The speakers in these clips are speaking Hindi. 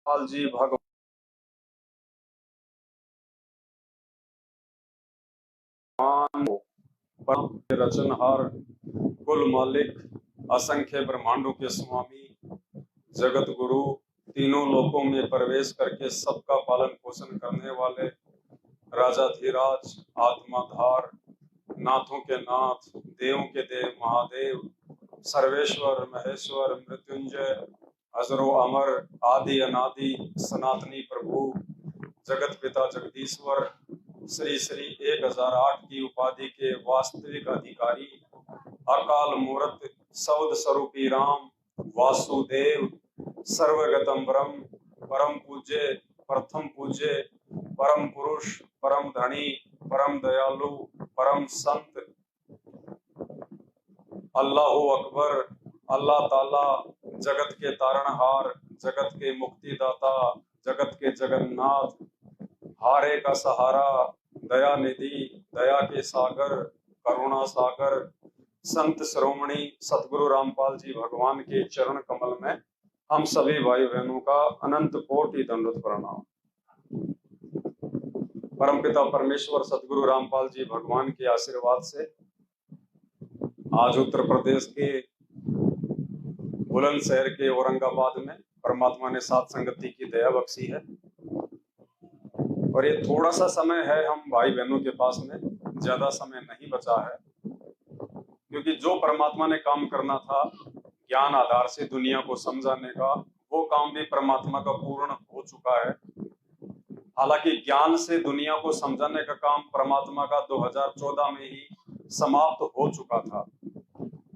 पाल जी भगवान परम रचनहार, कुल मालिक, असंख्य ब्रह्मांडों के स्वामी, जगत गुरु, तीनों लोकों में प्रवेश करके सबका पालन पोषण करने वाले राजाधिराज, आत्माधार, नाथों के नाथ, देवों के देव महादेव, सर्वेश्वर महेश्वर मृत्युंजय, अजरो अमर, आदि अनादि, सनातनी प्रभु, जगत पिता जगदीश्वर, श्री श्री 1008 की उपाधि के वास्तविक अधिकारी, अकाल मूर्त, सौद स्वरूपी राम, वासुदेव, सर्वगतम ब्रह्म, परम पूज्य, प्रथम पूज्य, परम पुरुष, परम धनी, परम दयालु, परम संत, अल्लाहु अकबर, अल्लाह ताला, जगत के तारणहार, जगत के मुक्तिदाता, जगत के जगन्नाथ, हारे का सहारा, दया निधि, दया के सागर, करुणा सागर, संत श्रोमणी सतगुरु रामपाल जी भगवान के चरण कमल में हम सभी भाई बहनों का अनंत कोटि दंडवत प्रणाम। परमपिता परमेश्वर सतगुरु रामपाल जी भगवान के आशीर्वाद से आज उत्तर प्रदेश के बुलंदशहर के औरंगाबाद में परमात्मा ने साथ संगति की दया बख्शी है और ये थोड़ा सा समय है हम भाई बहनों के पास में, ज्यादा समय नहीं बचा है, क्योंकि जो परमात्मा ने काम करना था ज्ञान आधार से दुनिया को समझाने का, वो काम भी परमात्मा का पूर्ण हो चुका है। हालांकि ज्ञान से दुनिया को समझाने का काम परमात्मा का 2014 में ही समाप्त हो चुका था।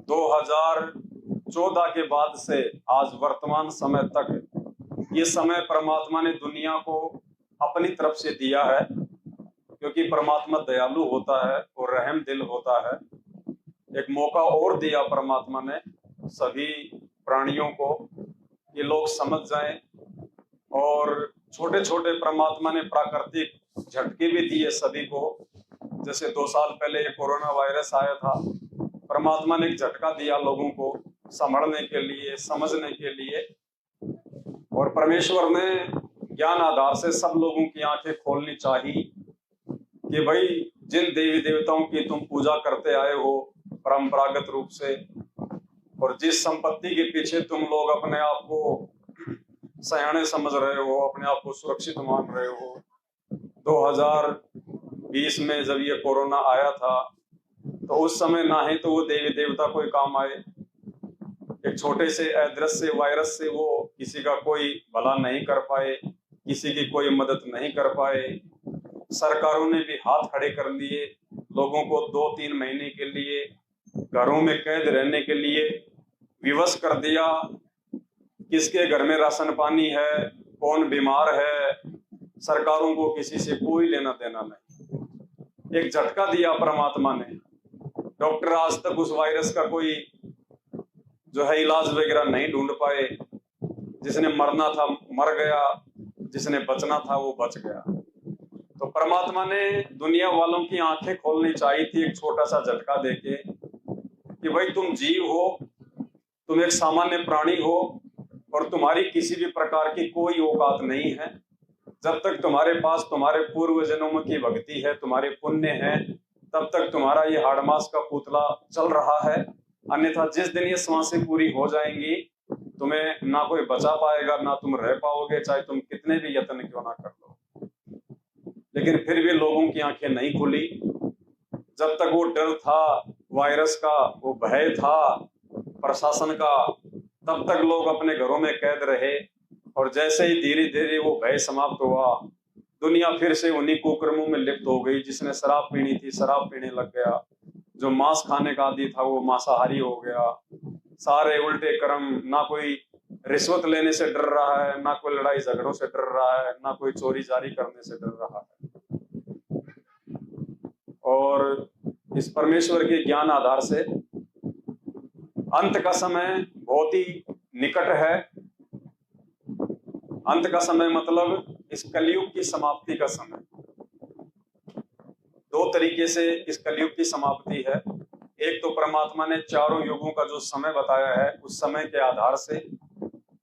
2014 के बाद से आज वर्तमान समय तक ये समय परमात्मा ने दुनिया को अपनी तरफ से दिया है, क्योंकि परमात्मा दयालु होता है और रहम दिल होता है। एक मौका और दिया परमात्मा ने सभी प्राणियों को, ये लोग समझ जाएं, और छोटे छोटे परमात्मा ने प्राकृतिक झटके भी दिए सभी को। जैसे 2 साल पहले ये कोरोना वायरस आया था, परमात्मा ने एक झटका दिया लोगों को संभलने के लिए, समझने के लिए, और परमेश्वर ने ज्ञान आधार से सब लोगों की आंखें खोलनी चाहिए कि भाई जिन देवी देवताओं की तुम पूजा करते आए हो परंपरागत रूप से, और जिस संपत्ति के पीछे तुम लोग अपने आप को सयाने समझ रहे हो, अपने आप को सुरक्षित मान रहे हो, 2020 में जब ये कोरोना आया था तो उस समय ना ही तो वो देवी देवता कोई काम आए, एक छोटे से अदृश्य वायरस से वो किसी का कोई भला नहीं कर पाए, किसी की कोई मदद नहीं कर पाए। सरकारों ने भी हाथ खड़े कर लिए, लोगों को 2-3 महीने के लिए घरों में कैद रहने के लिए विवश कर दिया। किसके घर में राशन पानी है, कौन बीमार है, सरकारों को किसी से कोई लेना देना नहीं। एक झटका दिया परमात्मा ने। डॉक्टर आज तक उस वायरस का कोई जो है इलाज वगैरह नहीं ढूंढ पाए। जिसने मरना था मर गया, जिसने बचना था वो बच गया। तो परमात्मा ने दुनिया वालों की आंखें खोलनी चाहिए थी एक छोटा सा झटका देके कि भाई तुम जीव हो, तुम एक सामान्य प्राणी हो और तुम्हारी किसी भी प्रकार की कोई औकात नहीं है। जब तक तुम्हारे पास तुम्हारे पूर्व जन्मों की भक्ति है, तुम्हारे पुण्य है, तब तक तुम्हारा ये हाड़ मास का पुतला चल रहा है। अन्यथा जिस दिन ये सांसें पूरी हो जाएंगी, तुम्हें ना कोई बचा पाएगा, ना तुम रह पाओगे, चाहे तुम कितने भी यत्न क्यों ना कर लो। लेकिन फिर भी लोगों की आंखें नहीं खुली। जब तक वो डर था वायरस का, वो भय था प्रशासन का, तब तक लोग अपने घरों में कैद रहे। और जैसे ही धीरे धीरे वो भय समाप्त हुआ, दुनिया फिर से उन्हीं कुकर्मों में लिप्त हो गई। जिसने शराब पीनी थी शराब पीने लग गया, जो मांस खाने का आदी था वो मांसाहारी हो गया। सारे उल्टे कर्म, ना कोई रिश्वत लेने से डर रहा है, ना कोई लड़ाई झगड़ों से डर रहा है, ना कोई चोरी जारी करने से डर रहा है। और इस परमेश्वर के ज्ञान आधार से अंत का समय बहुत ही निकट है। अंत का समय मतलब इस कलयुग की समाप्ति का समय। 2 तरीके से इस कलयुग की समाप्ति है। एक तो परमात्मा ने चारों युगों का जो समय बताया है, उस समय के आधार से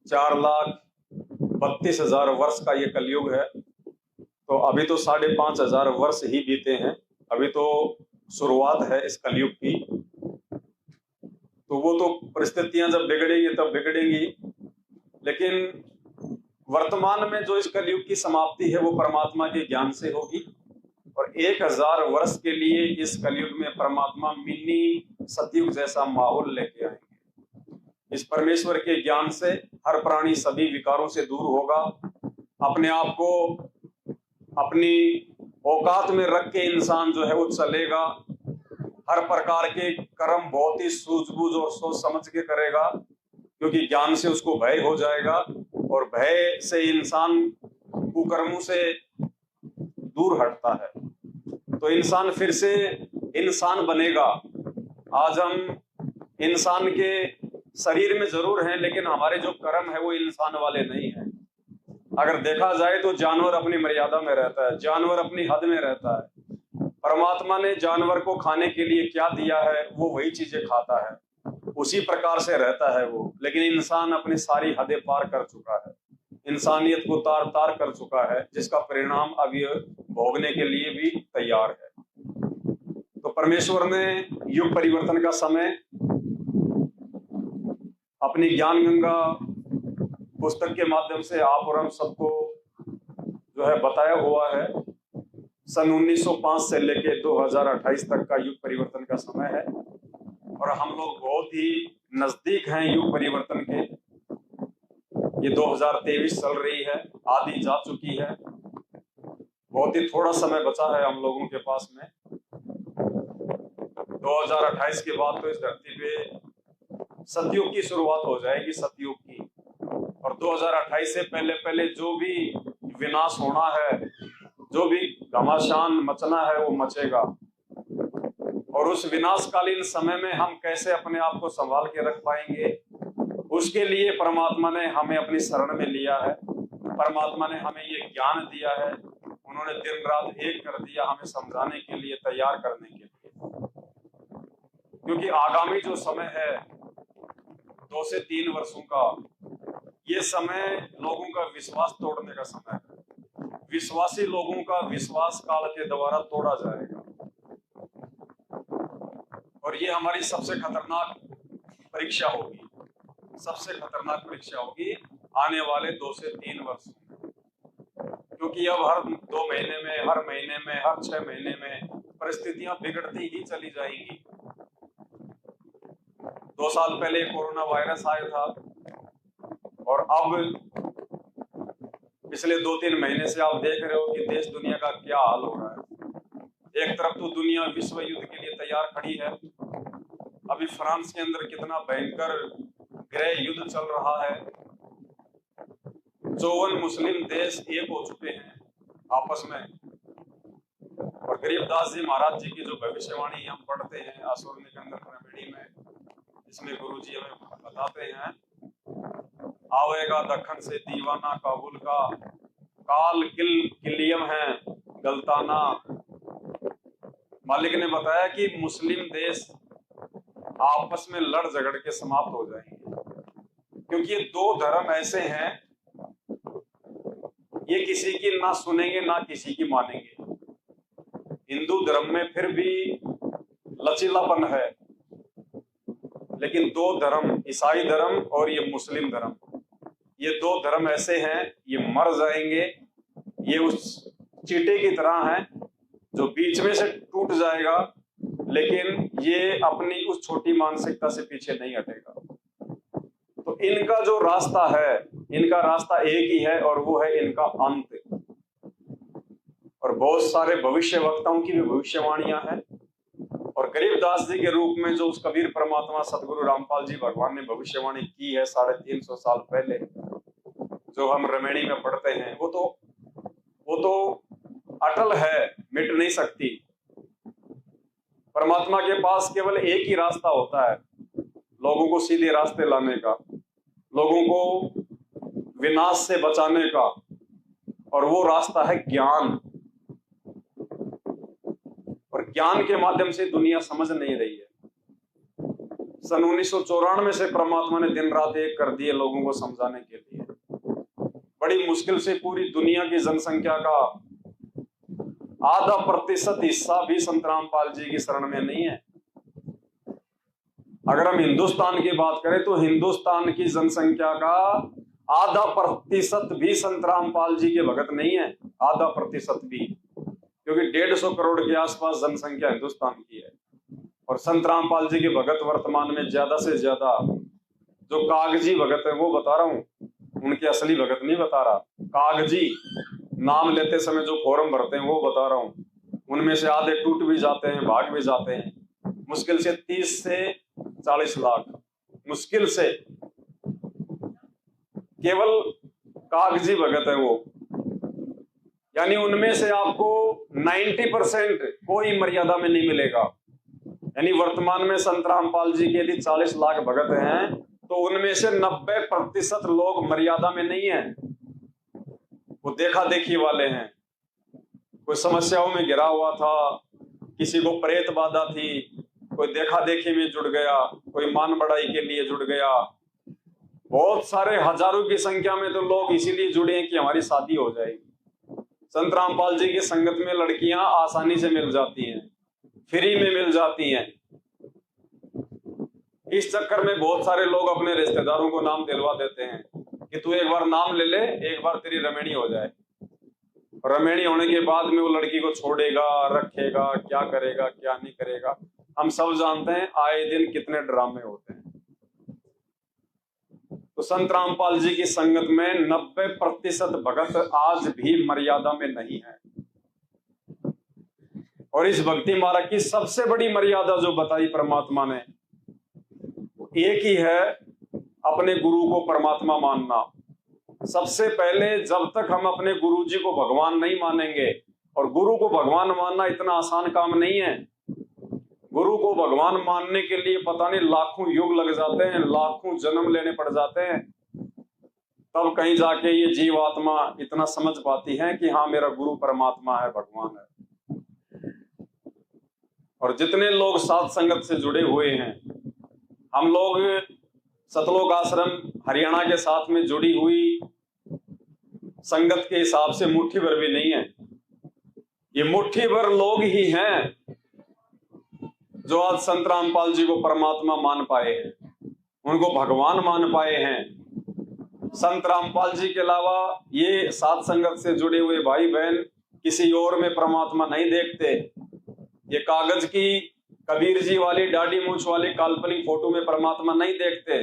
4 लाख 32,000 वर्ष का ये कलयुग है। तो अभी तो 5,500 वर्ष ही बीते हैं, अभी तो शुरुआत है इस कलयुग की। तो वो तो परिस्थितियां जब बिगड़ेंगी तब बिगड़ेंगी, लेकिन वर्तमान में जो इस कलयुग की समाप्ति है वो परमात्मा के ज्ञान से होगी। और 1,000 वर्ष के लिए इस कलयुग में परमात्मा मिनी सतयुग जैसा माहौल लेके आएंगे। इस परमेश्वर के ज्ञान से हर प्राणी सभी विकारों से दूर होगा, अपने आप को अपनी औकात में रख के इंसान जो है वो चलेगा, हर प्रकार के कर्म बहुत ही सूझबूझ और सोच समझ के करेगा, क्योंकि ज्ञान से उसको भय हो जाएगा और भय से इंसान कुकर्मों से दूर हटता है, तो इंसान फिर से इंसान बनेगा। आज हम इंसान के शरीर में जरूर हैं, लेकिन हमारे जो कर्म है वो इंसान वाले नहीं है। अगर देखा जाए तो जानवर अपनी मर्यादा में रहता है, जानवर अपनी हद में रहता है। परमात्मा ने जानवर को खाने के लिए क्या दिया है वो वही चीजें खाता है, उसी प्रकार से रहता है वो। लेकिन इंसान अपनी सारी हदें पार कर चुका है, इंसानियत को तार तार कर चुका है, जिसका परिणाम अभी भोगने के लिए भी तैयार है। तो परमेश्वर ने युग परिवर्तन का समय अपनी ज्ञान गंगा पुस्तक के माध्यम से आप और हम सबको जो है बताया हुआ है। सन 1905 से लेके 2028 तक का युग परिवर्तन का समय है, और हम लोग बहुत ही नजदीक हैं युग परिवर्तन के। ये 2023 चल रही है, आधी जा चुकी है, बहुत ही थोड़ा समय बचा है हम लोगों के पास में। 2028 के बाद तो इस धरती पे सतयुग की शुरुआत हो जाएगी, सतयुग की। और 2028 से पहले पहले जो भी विनाश होना है, जो भी घमासान मचना है वो मचेगा। और उस विनाशकालीन समय में हम कैसे अपने आप को संभाल के रख पाएंगे, उसके लिए परमात्मा ने हमें अपनी शरण में लिया है। परमात्मा ने हमें ये ज्ञान दिया है, उन्होंने दिन रात एक कर दिया हमें समझाने के लिए, तैयार करने के लिए। क्योंकि आगामी जो समय है 2 से 3 वर्षों का, ये समय लोगों का विश्वास तोड़ने का समय है। विश्वासी लोगों का विश्वास काल के द्वारा तोड़ा जाएगा, और ये हमारी सबसे खतरनाक परीक्षा होगी, सबसे खतरनाक परीक्षा होगी आने वाले 2 से 3 वर्ष। क्योंकि अब हर 2 महीने में, हर महीने में, हर 6 महीने में परिस्थितियां बिगड़ती ही चली जाएंगी। 2 साल पहले कोरोना वायरस आया था, और अब पिछले 2-3 महीने से आप देख रहे हो कि देश दुनिया का क्या हाल हो रहा है। एक तरफ तो दुनिया विश्व युद्ध के लिए तैयार खड़ी है, अभी फ्रांस के अंदर कितना भयंकर गृह युद्ध चल रहा है। 54 मुस्लिम देश एक हो चुके हैं आपस में। और गरीबदास जी महाराज जी की जो भविष्यवाणी हम पढ़ते हैं असुर निकंदन रेमेडी में, इसमें गुरु जी हमें बताते हैं, आवेगा दखन से दीवाना काबुल का, काल किलियम है गलताना। मालिक ने बताया कि मुस्लिम देश आपस में लड़ झगड़ के समाप्त हो जाएंगे, क्योंकि ये 2 धर्म ऐसे हैं, ये किसी की ना सुनेंगे ना किसी की मानेंगे। हिंदू धर्म में फिर भी लचीलापन है, लेकिन 2 धर्म, ईसाई धर्म और ये मुस्लिम धर्म, ये 2 धर्म ऐसे हैं, ये मर जाएंगे। ये उस चींटे की तरह है जो बीच में से टूट जाएगा, लेकिन ये अपनी उस छोटी मानसिकता से पीछे नहीं हटेगा। तो इनका जो रास्ता है, इनका रास्ता एक ही है, और वो है इनका अंत। और बहुत सारे भविष्य वक्ताओं की भी भविष्यवाणियां हैं, और गरीबदास जी के रूप में जो उस कबीर परमात्मा सदगुरु रामपाल जी भगवान ने भविष्यवाणी की है 350 साल पहले, जो हम रमेणी में पढ़ते हैं, वो तो अटल है, मिट नहीं सकती। परमात्मा के पास केवल एक ही रास्ता होता है, लोगों को सीधे रास्ते लाने का, लोगों को विनाश से बचाने का, और वो रास्ता है ज्ञान। और ज्ञान के माध्यम से दुनिया समझ नहीं रही है। सन 1994 से परमात्मा ने दिन रात एक कर दिए लोगों को समझाने के लिए, बड़ी मुश्किल से पूरी दुनिया की जनसंख्या का आधा प्रतिशत हिस्सा भी संत रामपाल जी की शरण में नहीं है। अगर हम हिंदुस्तान की बात करें तो हिंदुस्तान की जनसंख्या का आधा प्रतिशत भी संत रामपाल जी के भगत नहीं है, आधा प्रतिशत भी, क्योंकि 150 करोड़ के आसपास जनसंख्या हिंदुस्तान की है। और संत रामपाल जी के भगत वर्तमान में ज्यादा से ज्यादा जो कागजी भगत है वो बता रहा हूं, उनके असली भगत नहीं बता रहा। कागजी नाम लेते समय जो फॉर्म भरते हैं वो बता रहा हूं, उनमें से आधे टूट भी जाते हैं, भाग भी जाते हैं। मुश्किल से 30 से 40 लाख मुश्किल से केवल कागजी भगत है वो। यानी उनमें से आपको 90% कोई मर्यादा में नहीं मिलेगा। यानी वर्तमान में संत रामपाल जी के यदि 40 लाख भगत हैं तो उनमें से 90% लोग मर्यादा में नहीं है, वो देखा देखी वाले हैं। कोई समस्याओं में घिरा हुआ था, किसी को प्रेत बाधा थी, कोई देखा देखी में जुड़ गया, कोई मान बढ़ाई के लिए जुड़ गया। बहुत सारे हजारों की संख्या में तो लोग इसीलिए जुड़े हैं कि हमारी शादी हो जाएगी। संत रामपाल जी की संगत में लड़कियां आसानी से मिल जाती हैं, फ्री में मिल जाती हैं। इस चक्कर में बहुत सारे लोग अपने रिश्तेदारों को नाम दिलवा देते हैं कि तू एक बार नाम ले ले, एक बार तेरी रमेणी हो जाए। रमेणी होने के बाद में वो लड़की को छोड़ेगा, रखेगा, क्या करेगा क्या नहीं करेगा। हम सब जानते हैं आए दिन कितने ड्रामे होते हैं। तो संत रामपाल जी की संगत में 90% भगत आज भी मर्यादा में नहीं है। और इस भक्ति मार्ग की सबसे बड़ी मर्यादा जो बताई परमात्मा ने, एक ही है, अपने गुरु को परमात्मा मानना। सबसे पहले जब तक हम अपने गुरु जी को भगवान नहीं मानेंगे, और गुरु को भगवान मानना इतना आसान काम नहीं है। गुरु को भगवान मानने के लिए पता नहीं लाखों युग लग जाते हैं, लाखों जन्म लेने पड़ जाते हैं, तब कहीं जाके ये जीवात्मा इतना समझ पाती है कि हाँ मेरा गुरु परमात्मा है, भगवान है। और जितने लोग साध संगत से जुड़े हुए हैं, हम लोग सतलोक आश्रम हरियाणा के साथ में जुड़ी हुई संगत के हिसाब से मुट्ठी भर भी नहीं है। ये मुट्ठी भर लोग ही हैं जो आज संत रामपाल जी को परमात्मा मान पाए हैं, उनको भगवान मान पाए हैं। संत रामपाल जी के अलावा ये साध संगत से जुड़े हुए भाई बहन किसी और में परमात्मा नहीं देखते। ये कागज की कबीर जी वाली दाढ़ी मूंछ वाली काल्पनिक फोटो में परमात्मा नहीं देखते,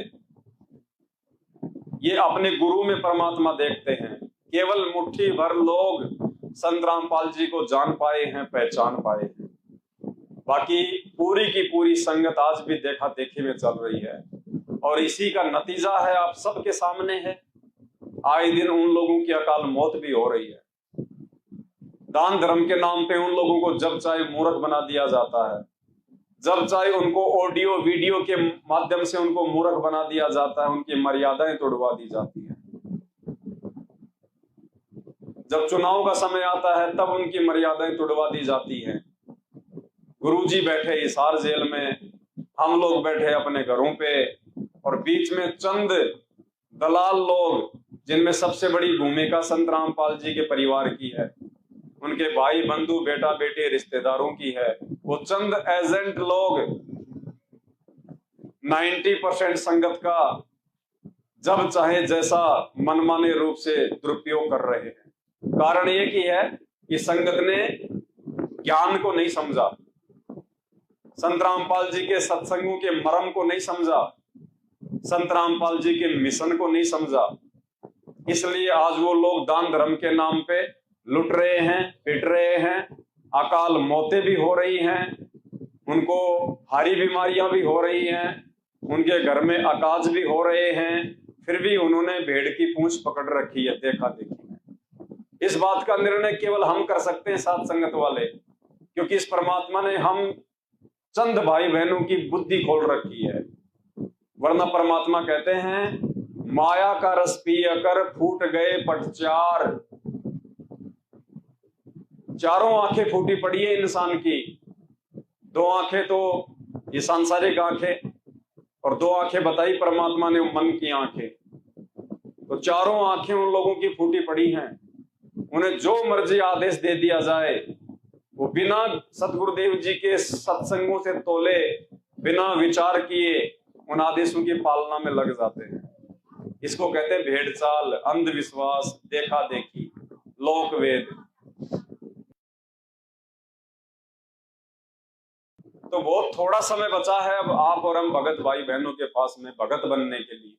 ये अपने गुरु में परमात्मा देखते हैं। केवल मुट्ठी भर लोग संत रामपाल जी को जान पाए हैं, पहचान पाए हैं। बाकी पूरी की पूरी संगत आज भी देखा देखी में चल रही है, और इसी का नतीजा है आप सबके सामने है। आए दिन उन लोगों की अकाल मौत भी हो रही है। दान धर्म के नाम पे उन लोगों को जब चाहे मूर्ख बना दिया जाता है, जब चाहे उनको ऑडियो वीडियो के माध्यम से उनको मूर्ख बना दिया जाता है, उनकी मर्यादाएं तोड़वा दी जाती है। जब चुनाव का समय आता है तब उनकी मर्यादाएं तोड़वा दी जाती है। गुरुजी बैठे हिसार जेल में, हम लोग बैठे अपने घरों पे, और बीच में चंद दलाल लोग, जिनमें सबसे बड़ी भूमिका संत रामपाल जी के परिवार की है, उनके भाई बंधु बेटा बेटे रिश्तेदारों की है। वो चंद एजेंट लोग 90% संगत का जब चाहे जैसा मनमाने रूप से दुरुपयोग कर रहे हैं। कारण एक ही है कि संगत ने ज्ञान को नहीं समझा, संत रामपाल जी के सत्संगों के मर्म को नहीं समझा, संत रामपाल जी के मिशन को नहीं समझा। इसलिए आज वो लोग दान धर्म के नाम पे लुट रहे हैं, पिट रहे हैं, अकाल मौतें भी हो रही हैं, उनको भारी बीमारियां भी हो रही हैं, उनके घर में अकाज भी हो रहे हैं, फिर भी उन्होंने भेड़ की पूंछ पकड़ रखी है देखा देखी में। इस बात का निर्णय केवल हम कर सकते हैं साध संगत वाले, क्योंकि इस परमात्मा ने हम चंद भाई बहनों की बुद्धि खोल रखी है। वरना परमात्मा कहते हैं माया का रस पी कर फूट गए पट चार। चारों आंखें फूटी पड़ी है इंसान की। दो आंखें तो ये सांसारिक आंखें, और दो आंखें बताई परमात्मा ने मन की आंखें। तो चारों आंखें उन लोगों की फूटी पड़ी हैं। उन्हें जो मर्जी आदेश दे दिया जाए, वो बिना सतगुरुदेव जी के सत्संगों से तोले, बिना विचार किए उन आदेशों की पालना में लग जाते हैं। इसको कहते हैं भेड़चाल, अंधविश्वास, देखा देखी, लोक वेद। तो बहुत थोड़ा समय बचा है अब आप और हम भगत भाई बहनों के पास में भगत बनने के लिए।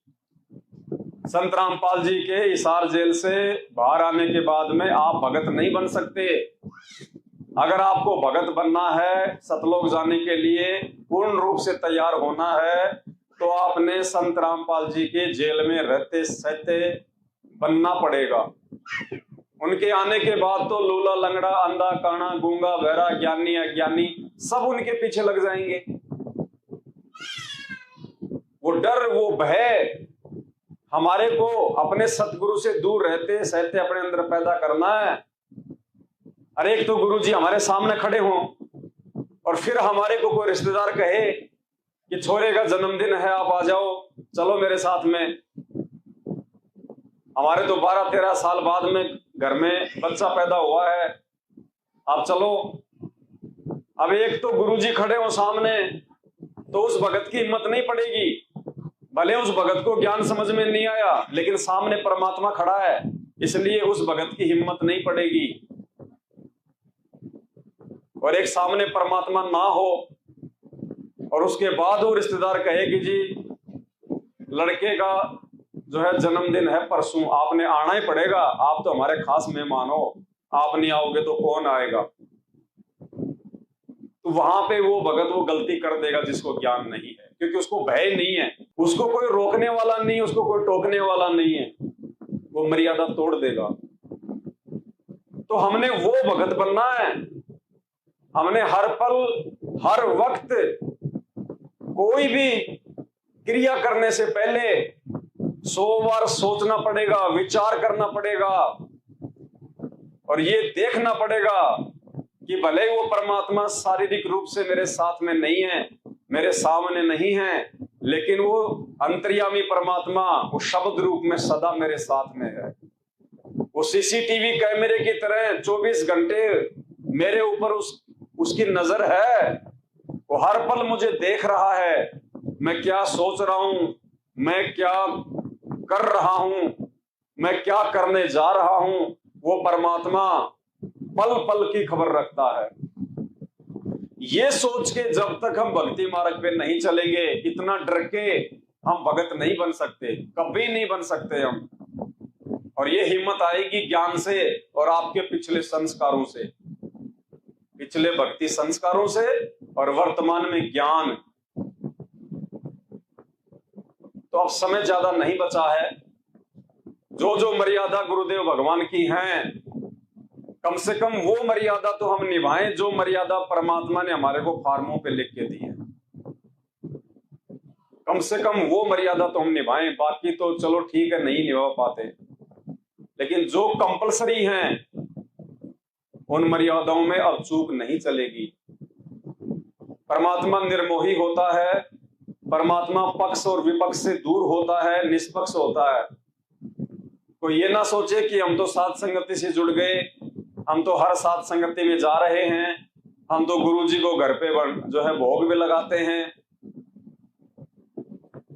संत रामपाल जी के हिसार जेल से बाहर आने के बाद में आप भगत नहीं बन सकते। अगर आपको भगत बनना है, सतलोक जाने के लिए पूर्ण रूप से तैयार होना है, तो आपने संत रामपाल जी के जेल में रहते सहते बनना पड़ेगा। उनके आने के बाद तो लूला लंगड़ा, अंधा काना, गूंगा बहरा, ज्ञानी अज्ञानी सब उनके पीछे लग जाएंगे। वो डर, वो भय हमारे को अपने सतगुरु से दूर रहते सहते अपने अंदर पैदा करना है। अरे एक तो गुरु जी हमारे सामने खड़े हों और फिर हमारे को कोई रिश्तेदार कहे कि छोरे का जन्मदिन है, आप आ जाओ, चलो मेरे साथ में। हमारे तो 12-13 साल बाद में घर में बच्चा पैदा हुआ है, आप चलो। अब एक तो गुरुजी खड़े हो सामने, तो उस भगत की हिम्मत नहीं पड़ेगी। भले उस भगत को ज्ञान समझ में नहीं आया, लेकिन सामने परमात्मा खड़ा है, इसलिए उस भगत की हिम्मत नहीं पड़ेगी। और एक सामने परमात्मा ना हो और उसके बाद वो रिश्तेदार कहे कि जी लड़के का जो है जन्मदिन है परसों, आपने आना ही पड़ेगा, आप तो हमारे खास मेहमान हो, आप नहीं आओगे तो कौन आएगा। तो वहां पे वो भगत वो गलती कर देगा जिसको ज्ञान नहीं है, क्योंकि उसको भय नहीं है, उसको कोई रोकने वाला नहीं, उसको कोई टोकने वाला नहीं है, वो मर्यादा तोड़ देगा। तो हमने वो भगत बनना है। हमने हर पल हर वक्त कोई भी क्रिया करने से पहले 100 बार सोचना पड़ेगा, विचार करना पड़ेगा और ये देखना पड़ेगा कि भले वो परमात्मा शारीरिक रूप से मेरे साथ में नहीं है, मेरे सामने नहीं है, लेकिन वो अंतर्यामी परमात्मा वो शब्द रूप में सदा मेरे साथ में है। वो सीसीटीवी कैमरे की तरह 24 घंटे मेरे ऊपर उसकी नजर है। वो हर पल मुझे देख रहा है, मैं क्या सोच रहा हूं, मैं क्या कर रहा हूं, मैं क्या करने जा रहा हूं, वो परमात्मा पल पल की खबर रखता है। ये सोच के जब तक हम भक्ति मार्ग पे नहीं चलेंगे, इतना डर के हम भगत नहीं बन सकते, कभी नहीं बन सकते हम। और ये हिम्मत आएगी ज्ञान से और आपके पिछले संस्कारों से, पिछले भक्ति संस्कारों से और वर्तमान में ज्ञान। तो अब समय ज्यादा नहीं बचा है। जो जो मर्यादा गुरुदेव भगवान की हैं, कम से कम वो मर्यादा तो हम निभाएं जो मर्यादा परमात्मा ने हमारे को फार्मों पे लिख के दी है। कम से कम वो मर्यादा तो हम निभाएं, बाकी तो चलो ठीक है नहीं निभा पाते, लेकिन जो कंपलसरी हैं उन मर्यादाओं में अब चूक नहीं चलेगी। परमात्मा निर्मोही होता है, परमात्मा पक्ष और विपक्ष से दूर होता है, निष्पक्ष होता है। कोई ये ना सोचे कि हम तो साध संगति से जुड़ गए, हम तो हर साध संगति में जा रहे हैं, हम तो गुरु जी को घर पे जो है भोग भी लगाते हैं।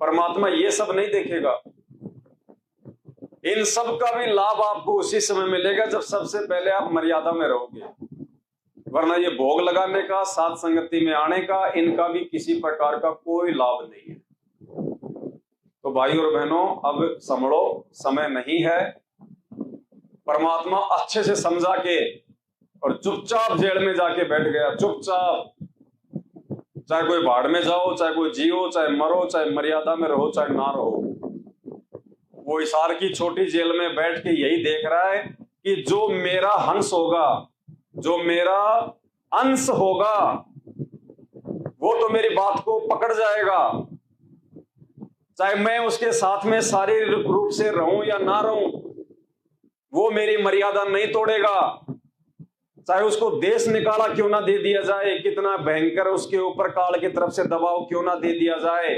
परमात्मा ये सब नहीं देखेगा। इन सब का भी लाभ आपको उसी समय मिलेगा जब सबसे पहले आप मर्यादा में रहोगे, वरना ये भोग लगाने का, साथ संगति में आने का, इनका भी किसी प्रकार का कोई लाभ नहीं है। तो भाई और बहनों, अब संभलो, समय नहीं है। परमात्मा अच्छे से समझा के और चुपचाप जेल में जाके बैठ गया, चुपचाप। चाहे कोई भाड़ में जाओ, चाहे कोई जियो, चाहे मरो, चाहे मर्यादा में रहो, चाहे ना रहो, वो हिसार की छोटी जेल में बैठ के यही देख रहा है कि जो मेरा हंस होगा, जो मेरा अंश होगा, वो तो मेरी बात को पकड़ जाएगा। चाहे मैं उसके साथ में शारीरिक रूप से रहूं या ना रहूं, वो मेरी मर्यादा नहीं तोड़ेगा। चाहे उसको देश निकाला क्यों ना दे दिया जाए, कितना भयंकर उसके ऊपर काल की तरफ से दबाव क्यों ना दे दिया जाए,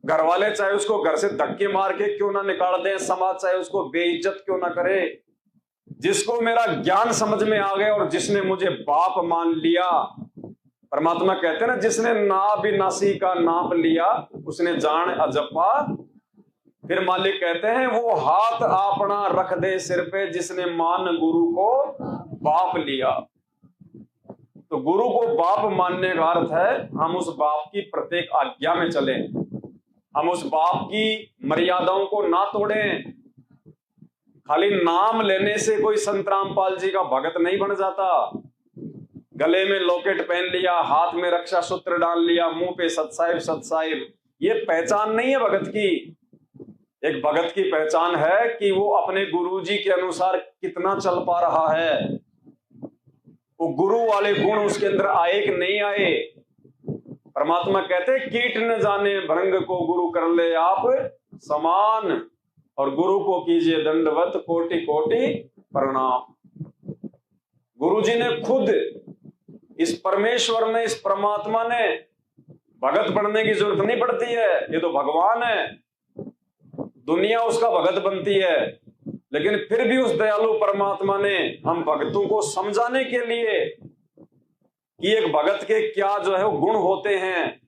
घर वाले चाहे उसको घर से धक्के मार के क्यों ना निकाल दें, समाज चाहे उसको बेइज्जत क्यों ना करे, जिसको मेरा ज्ञान समझ में आ गया और जिसने मुझे बाप मान लिया, परमात्मा कहते हैं ना, जिसने नाबिनासी का नाप लिया उसने जान अजप्पा। फिर मालिक कहते हैं वो हाथ अपना रख दे सिर पे जिसने मान गुरु को बाप लिया। तो गुरु को बाप मानने का अर्थ है हम उस बाप की प्रत्येक आज्ञा में चलें, हम उस बाप की मर्यादाओं को ना तोड़ें। खाली नाम लेने से कोई संत रामपाल जी का भगत नहीं बन जाता। गले में लॉकेट पहन लिया, हाथ में रक्षा सूत्र डाल लिया, मुंह पे सतसाहिब, ये पहचान नहीं है भगत की। एक भगत की पहचान है कि वो अपने गुरुजी के अनुसार कितना चल पा रहा है, वो गुरु वाले गुण उसके अंदर आए कि नहीं आए। परमात्मा कहते कीट न जाने भृंग को गुरु कर ले आप समान, और गुरु को कीजिए दंडवत कोटि कोटि प्रणाम। गुरु जी ने खुद, इस परमेश्वर ने, इस परमात्मा ने, भगत बनने की जरूरत नहीं पड़ती है, ये तो भगवान है, दुनिया उसका भगत बनती है। लेकिन फिर भी उस दयालु परमात्मा ने हम भक्तों को समझाने के लिए कि एक भगत के क्या जो है वो गुण होते हैं,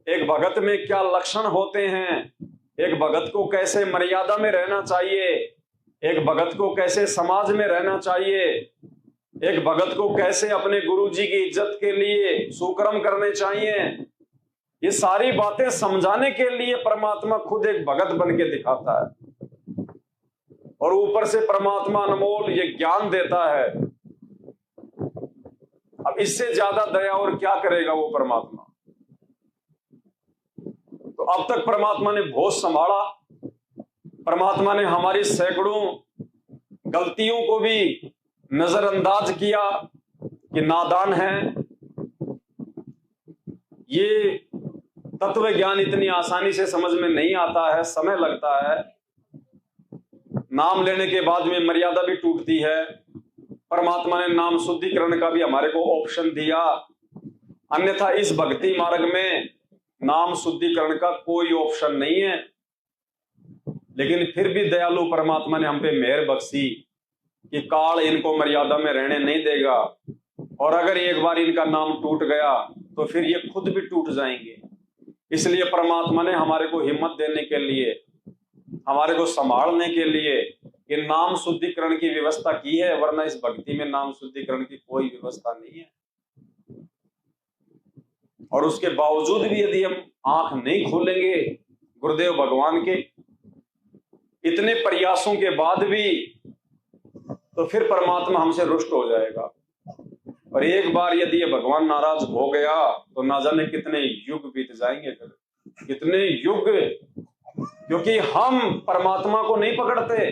एक भगत में क्या लक्षण होते हैं, एक भगत को कैसे मर्यादा में रहना चाहिए, एक भगत को कैसे समाज में रहना चाहिए, एक भगत को कैसे अपने गुरु जी की इज्जत के लिए सुकर्म करने चाहिए, ये सारी बातें समझाने के लिए परमात्मा खुद एक भगत बन के दिखाता है। और ऊपर से परमात्मा अनमोल ये ज्ञान देता है। अब इससे ज्यादा दया और क्या करेगा वो परमात्मा। तो अब तक परमात्मा ने बहुत संभाला, परमात्मा ने हमारी सैकड़ों गलतियों को भी नजरअंदाज किया कि नादान है। ये तत्व ज्ञान इतनी आसानी से समझ में नहीं आता है, समय लगता है। नाम लेने के बाद में मर्यादा भी टूटती है। परमात्मा ने नाम शुद्धिकरण का भी हमारे को ऑप्शन दिया, अन्यथा इस भक्ति मार्ग में नाम शुद्धिकरण का कोई ऑप्शन नहीं है। लेकिन फिर भी दयालु परमात्मा ने हम पे मेहर बख्शी कि काल इनको मर्यादा में रहने नहीं देगा, और अगर एक बार इनका नाम टूट गया तो फिर ये खुद भी टूट जाएंगे। इसलिए परमात्मा ने हमारे को हिम्मत देने के लिए, हमारे को संभालने के लिए ये नाम शुद्धिकरण की व्यवस्था की है, वरना इस भक्ति में नाम शुद्धिकरण की कोई व्यवस्था नहीं है। और उसके बावजूद भी यदि हम आंख नहीं खोलेंगे गुरुदेव भगवान के इतने प्रयासों के बाद भी, तो फिर परमात्मा हमसे रुष्ट हो जाएगा। और एक बार यदि ये भगवान नाराज हो गया तो ना जाने कितने युग बीत जाएंगे, फिर कितने युग, क्योंकि हम परमात्मा को नहीं पकड़ते,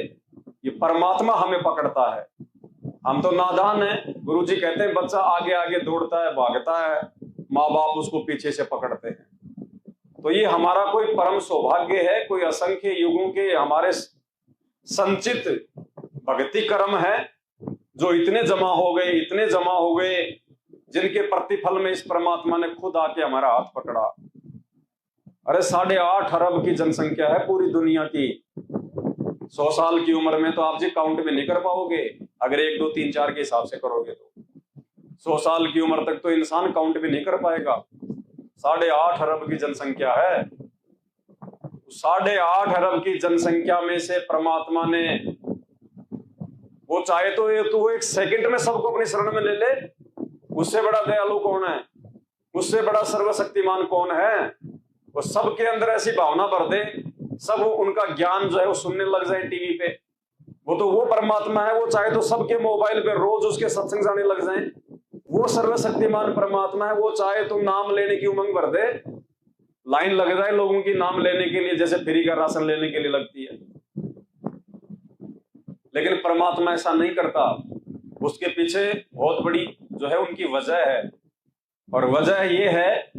ये परमात्मा हमें पकड़ता है। हम तो नादान हैं। गुरुजी कहते हैं बच्चा आगे आगे दौड़ता है, भागता है, माँ बाप उसको पीछे से पकड़ते हैं। तो ये हमारा कोई परम सौभाग्य है, कोई असंख्य युगों के हमारे संचित भक्ति कर्म है जो इतने जमा हो गए, इतने जमा हो गए, जिनके प्रतिफल में इस परमात्मा ने खुद आके हमारा हाथ पकड़ा। अरे 8.5 अरब की जनसंख्या है पूरी दुनिया की। 100 साल की उम्र में तो आप जी काउंट में नहीं कर पाओगे, अगर 1, 2, 3, 4 के हिसाब से करोगे तो 100 साल की उम्र तक तो इंसान काउंट भी नहीं कर पाएगा। 8.5 अरब की जनसंख्या है। 8.5 अरब की जनसंख्या में से परमात्मा ने, वो चाहे तो वो एक सेकंड में सबको अपनी शरण में ले ले। उससे बड़ा दयालु कौन है, उससे बड़ा सर्वशक्तिमान कौन है। वो सबके अंदर ऐसी भावना भर दे, सब उनका ज्ञान जो है वो सुनने लग जाए टीवी पे। वो परमात्मा है, वो चाहे तो सबके मोबाइल पे रोज उसके सत्संग जाने लग जाए। वो सर्वशक्तिमान परमात्मा है, वो चाहे तो नाम लेने की उमंग भर दे, लाइन लग जाए लोगों की नाम लेने के लिए, जैसे फ्री का राशन लेने के लिए लगती है। लेकिन परमात्मा ऐसा नहीं करता। उसके पीछे बहुत बड़ी जो है उनकी वजह है, और वजह ये है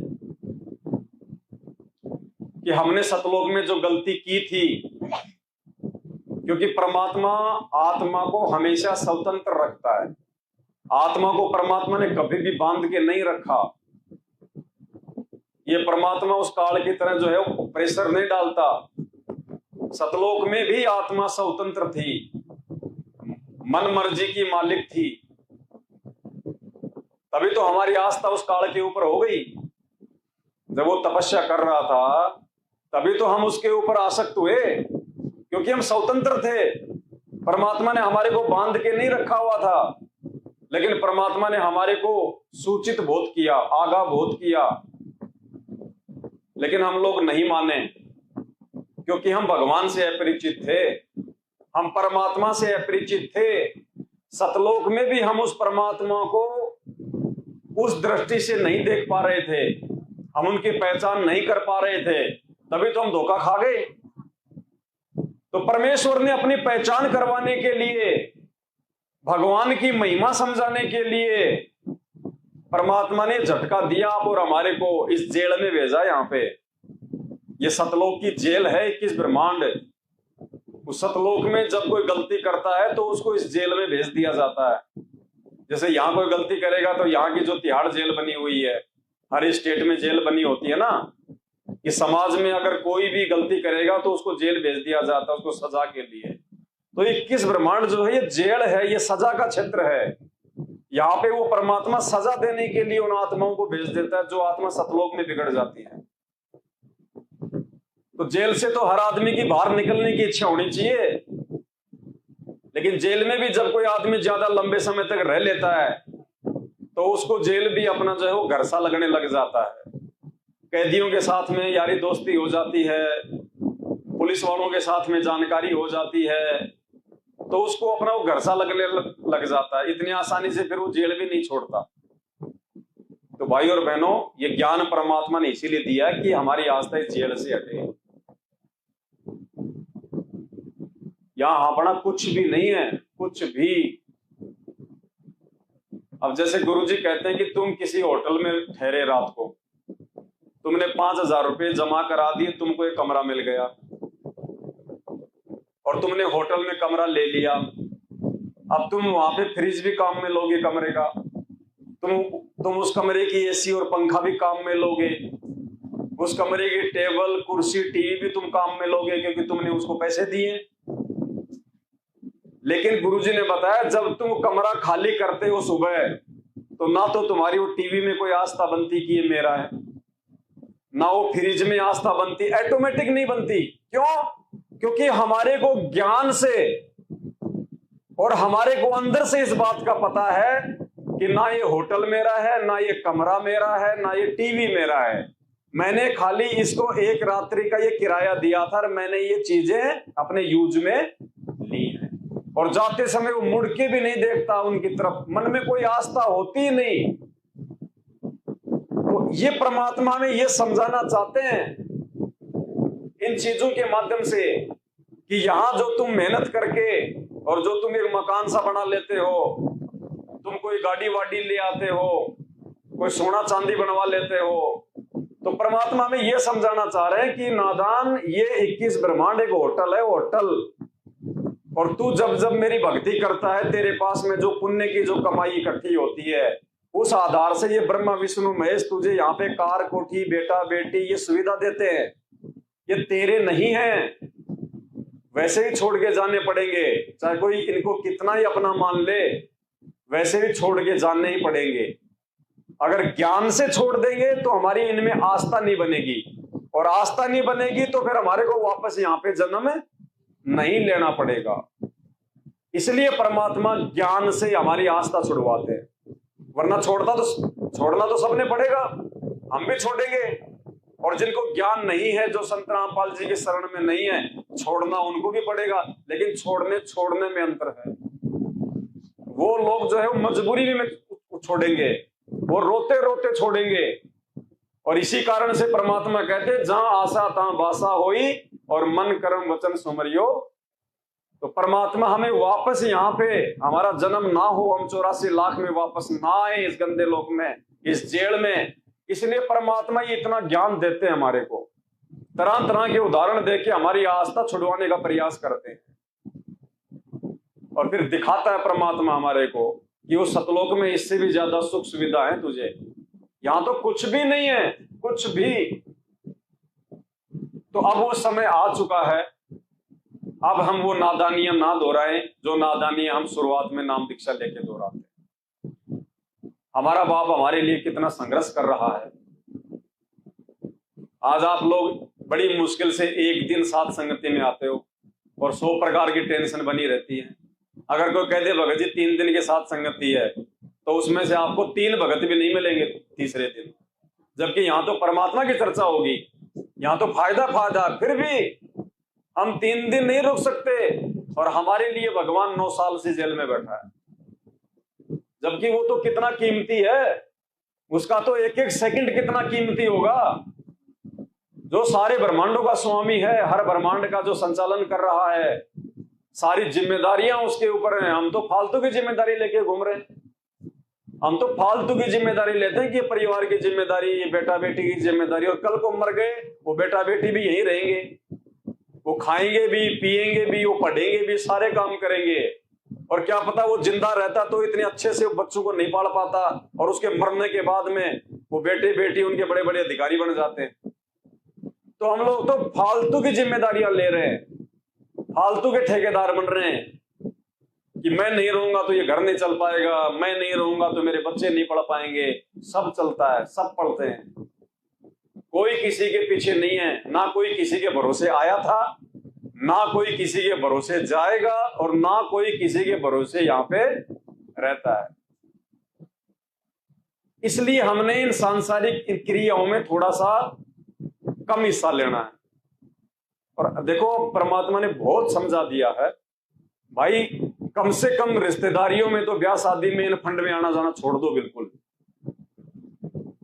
कि हमने सतलोक में जो गलती की थी, क्योंकि परमात्मा आत्मा को हमेशा स्वतंत्र रखता है। आत्मा को परमात्मा ने कभी भी बांध के नहीं रखा। ये परमात्मा उस काल की तरह जो है वो प्रेशर नहीं डालता। सतलोक में भी आत्मा स्वतंत्र थी, मन मर्जी की मालिक थी। तभी तो हमारी आस्था उस काल के ऊपर हो गई। जब वो तपस्या कर रहा था तभी तो हम उसके ऊपर आसक्त हुए, क्योंकि हम स्वतंत्र थे। परमात्मा ने हमारे को बांध के नहीं रखा हुआ था, लेकिन परमात्मा ने हमारे को सूचित बहुत किया, आगाह बहुत किया। लेकिन हम लोग नहीं माने, क्योंकि हम भगवान से अपरिचित थे, हम परमात्मा से अपरिचित थे। सतलोक में भी हम उस परमात्मा को उस दृष्टि से नहीं देख पा रहे थे, हम उनकी पहचान नहीं कर पा रहे थे, तभी तो हम धोखा खा गए। तो परमेश्वर ने अपनी पहचान करवाने के लिए, भगवान की महिमा समझाने के लिए परमात्मा ने झटका दिया और हमारे को इस जेल में भेजा। यहाँ पे ये सतलोक की जेल है, 21 ब्रह्मांड। उस सतलोक में जब कोई गलती करता है तो उसको इस जेल में भेज दिया जाता है। जैसे यहाँ कोई गलती करेगा तो यहाँ की जो तिहाड़ जेल बनी हुई है, हर स्टेट में जेल बनी होती है ना, कि समाज में अगर कोई भी गलती करेगा तो उसको जेल भेज दिया जाता है, उसको सजा के लिए। तो 21 ब्रह्मांड जो है ये जेल है, ये सजा का क्षेत्र है। यहाँ पे वो परमात्मा सजा देने के लिए उन आत्माओं को भेज देता है जो आत्मा सतलोक में बिगड़ जाती है। तो जेल से तो हर आदमी की बाहर निकलने की इच्छा होनी चाहिए, लेकिन जेल में भी जब कोई आदमी ज्यादा लंबे समय तक रह लेता है तो उसको जेल भी अपना जो है वो घर सा लगने लग जाता है। कैदियों के साथ में यारी दोस्ती हो जाती है, पुलिस वालों के साथ में जानकारी हो जाती है, तो उसको अपना वो घर सा लगने लग जाता है। इतनी आसानी से फिर वो जेल भी नहीं छोड़ता। तो भाई और बहनों, ये ज्ञान परमात्मा ने इसीलिए दिया है कि हमारी आस्था इस जेल से हटे। यहां अपना कुछ भी नहीं है, कुछ भी। अब जैसे गुरुजी कहते हैं कि तुम किसी होटल में ठहरे, रात को तुमने 5,000 रुपये जमा करा दिए, तुमको एक कमरा मिल गया और तुमने होटल में कमरा ले लिया। अब तुम वहां पे फ्रिज भी काम में लोगे कमरे का, तुम उस कमरे की एसी और पंखा भी काम में लोगे, उस कमरे की टेबल कुर्सी टीवी भी तुम काम में लोगे, क्योंकि तुमने उसको पैसे दिए। लेकिन गुरुजी ने बताया जब तुम कमरा खाली करते हो सुबह, तो ना तो तुम्हारी वो टीवी में कोई आस्था बनती कि ये मेरा है, ना वो फ्रिज में आस्था बनती, ऑटोमेटिक नहीं बनती। क्यों? क्योंकि हमारे को ज्ञान से और हमारे को अंदर से इस बात का पता है कि ना ये होटल मेरा है, ना ये कमरा मेरा है, ना ये टीवी मेरा है। मैंने खाली इसको एक रात्रि का ये किराया दिया था और मैंने ये चीजें अपने यूज में ली है। और जाते समय वो मुड़ के भी नहीं देखता उनकी तरफ, मन में कोई आस्था होती ही नहीं। तो ये परमात्मा में ये समझाना चाहते हैं इन चीजों के माध्यम से कि यहां जो तुम मेहनत करके और जो तुम एक मकान सा बना लेते हो, तुम कोई गाड़ी वाड़ी ले आते हो, कोई सोना चांदी बनवा लेते हो, तो परमात्मा में ये समझाना चाह रहे हैं कि नादान, ये 21 ब्रह्मांड एक होटल है, होटल। और तू जब जब मेरी भक्ति करता है, तेरे पास में जो पुण्य की जो कमाई इकट्ठी होती है, उस आधार से ये ब्रह्मा विष्णु महेश तुझे यहाँ पे कार कोठी बेटा बेटी ये सुविधा देते हैं। ये तेरे नहीं है, वैसे ही छोड़ के जाने पड़ेंगे, चाहे कोई इनको कितना ही अपना मान ले, वैसे भी छोड़ के जाने ही पड़ेंगे। अगर ज्ञान से छोड़ देंगे तो हमारी इनमें आस्था नहीं बनेगी, और आस्था नहीं बनेगी तो फिर हमारे को वापस यहाँ पे जन्म नहीं लेना पड़ेगा। इसलिए परमात्मा ज्ञान से हमारी आस्था छुड़वाते हैं, वरना छोड़ना तो सबने पड़ेगा, हम भी छोड़ेंगे। और जिनको ज्ञान नहीं है, जो संत रामपाल जी के शरण में नहीं है, छोड़ना उनको भी पड़ेगा। लेकिन छोड़ने में अंतर है। वो लोग जो है वो मजबूरी में छोड़ेंगे, वो रोते रोते छोड़ेंगे। और इसी कारण से परमात्मा कहते जहां आशा तहां बासा होई और मन कर्म वचन सुमरियो। तो परमात्मा हमें वापस यहाँ पे हमारा जन्म ना हो, हम 84 लाख में वापस ना आए इस गंदे लोक में, इस जेल में। इसलिए परमात्मा ये इतना ज्ञान देते हैं हमारे को, तरह तरह के उदाहरण देके हमारी आस्था छुड़वाने का प्रयास करते हैं। और फिर दिखाता है परमात्मा हमारे को कि वो सतलोक में इससे भी ज्यादा सुख सुविधा है तुझे। यहाँ तो कुछ भी नहीं है, कुछ भी। तो अब वो समय आ चुका है, अब हम वो नादानियां ना दोहराएं जो नादानियां हम शुरुआत में नाम दीक्षा लेके दोहराते। हमारा बाप हमारे लिए कितना संघर्ष कर रहा है। आज आप लोग बड़ी मुश्किल से एक दिन साथ संगति में आते हो और 100 प्रकार की टेंशन बनी रहती है। अगर कोई कह दे भगत जी 3 दिन के साथ संगति है, तो उसमें से आपको 3 भगत भी नहीं मिलेंगे तीसरे दिन। जबकि यहां तो परमात्मा की चर्चा होगी, यहां तो फायदा फायदा। फिर भी हम 3 दिन नहीं रुक सकते और हमारे लिए भगवान 9 साल से जेल में बैठा है। जबकि वो तो कितना कीमती है, उसका तो एक एक सेकंड कितना कीमती होगा। जो सारे ब्रह्मांडों का स्वामी है, हर ब्रह्मांड का जो संचालन कर रहा है, सारी जिम्मेदारियां उसके ऊपर हैं। हम तो फालतू की जिम्मेदारी लेके घूम रहे हैं। हम तो फालतू की जिम्मेदारी लेते हैं कि परिवार की जिम्मेदारी, ये बेटा बेटी की जिम्मेदारी, और कल को मर गए वो बेटा बेटी भी यहीं रहेंगे। वो खाएंगे भी, पिएंगे भी, वो पढ़ेंगे भी, सारे काम करेंगे। और क्या पता वो जिंदा रहता तो इतने अच्छे से बच्चों को नहीं पाल पाता, और उसके मरने के बाद में वो बेटे बेटी उनके बड़े बड़े अधिकारी बन जाते हैं। तो हम लोग तो फालतू की जिम्मेदारियां ले रहे हैं, फालतू के ठेकेदार बन रहे हैं कि मैं नहीं रहूंगा तो ये घर नहीं चल पाएगा, मैं नहीं रहूंगा तो मेरे बच्चे नहीं पढ़ पाएंगे। सब चलता है, सब पढ़ते हैं, कोई किसी के पीछे नहीं है। ना कोई किसी के भरोसे आया था, ना कोई किसी के भरोसे जाएगा, और ना कोई किसी के भरोसे यहां पे रहता है। इसलिए हमने इन सांसारिक क्रियाओं में थोड़ा सा कम हिस्सा लेना है। और देखो परमात्मा ने बहुत समझा दिया है भाई, कम से कम रिश्तेदारियों में तो ब्याह शादी में इन फंड में आना जाना छोड़ दो बिल्कुल।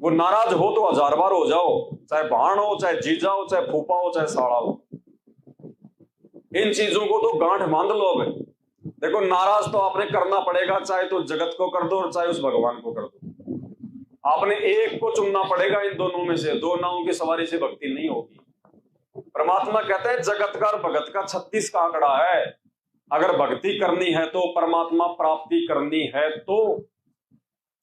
वो नाराज हो तो 1000 बार हो जाओ, चाहे भाण हो, चाहे जीजा हो, चाहे फूफा हो, चाहे साड़ा हो। इन चीजों को तो गांठ बांध लो। अब देखो नाराज तो आपने करना पड़ेगा, चाहे तो जगत को कर दो और चाहे उस भगवान को कर दो। आपने एक को चुनना पड़ेगा इन दोनों में से। 2 नावों की सवारी से भक्ति नहीं होगी। परमात्मा कहते हैं जगत का और भगत का 36 का आंकड़ा है। अगर भक्ति करनी है तो, परमात्मा प्राप्ति करनी है तो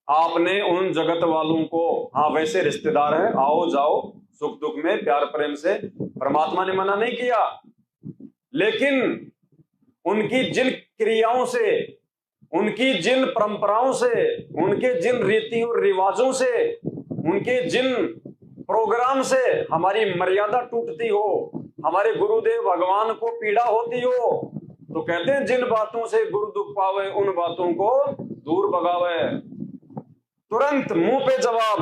आपने उन जगत वालों को, हाँ वैसे रिश्तेदार हैं, आओ जाओ सुख दुख में प्यार प्रेम से, परमात्मा ने मना नहीं किया। लेकिन उनकी जिन क्रियाओं से, उनकी जिन परंपराओं से, उनके जिन रीति और रिवाजों से, उनके जिन प्रोग्राम से हमारी मर्यादा टूटती हो, हमारे गुरुदेव भगवान को पीड़ा होती हो, तो कहते हैं जिन बातों से गुरु दुख पावे उन बातों को दूर भगावे। तुरंत मुंह पे जवाब,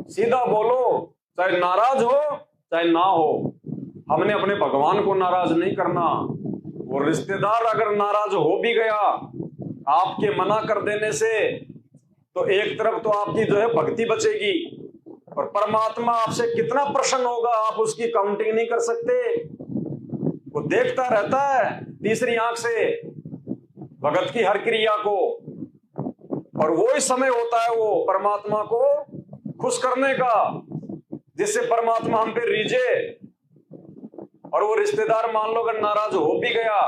सीधा बोलो, चाहे नाराज हो चाहे ना हो। हमने अपने भगवान को नाराज नहीं करना। वो रिश्तेदार अगर नाराज हो भी गया आपके मना कर देने से, तो एक तरफ तो आपकी जो है भक्ति बचेगी, और परमात्मा आपसे कितना प्रसन्न होगा आप उसकी काउंटिंग नहीं कर सकते। वो देखता रहता है तीसरी आंख से भगत की हर क्रिया को, और वो ही समय होता है वो परमात्मा को खुश करने का, जिससे परमात्मा हम पे रीझे। और वो रिश्तेदार मान लो अगर नाराज हो भी गया,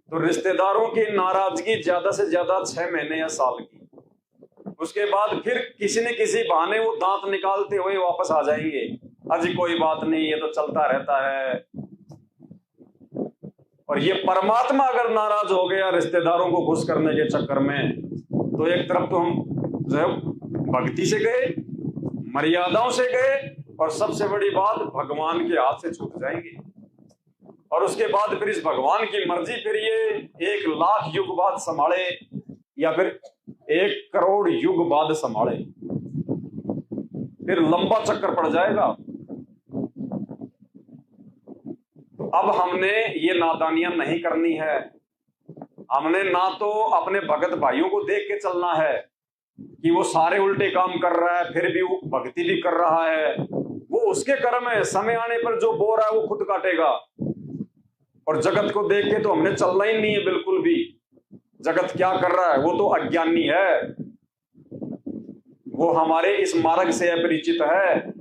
तो रिश्तेदारों की नाराजगी ज्यादा से ज्यादा 6 महीने या साल की। उसके बाद फिर किसी न किसी बहाने वो दांत निकालते हुए वापस आ जाएंगे, अजी कोई बात नहीं, ये तो चलता रहता है। और ये परमात्मा अगर नाराज हो गया रिश्तेदारों को खुश करने के चक्कर में, तो एक तरफ तो हम जो है भक्ति से गए, मर्यादाओं से गए, और सबसे बड़ी बात भगवान के हाथ से छूट जाएंगे। और उसके बाद फिर इस भगवान की मर्जी, फिर ये 1 लाख युग बाद संभाले या फिर 1 करोड़ युग बाद संभाले, फिर लंबा चक्कर पड़ जाएगा। तो अब हमने ये नादानियां नहीं करनी है। हमने ना तो अपने भगत भाइयों को देख के चलना है कि वो सारे उल्टे काम कर रहा है फिर भी वो भक्ति भी कर रहा है, वो उसके कर्म है, समय आने पर जो बो रहा है वो खुद काटेगा। और जगत को देख के तो हमने चलना ही नहीं है बिल्कुल भी। जगत क्या कर रहा है, वो तो अज्ञानी है, वो हमारे इस मार्ग से अपरिचित है।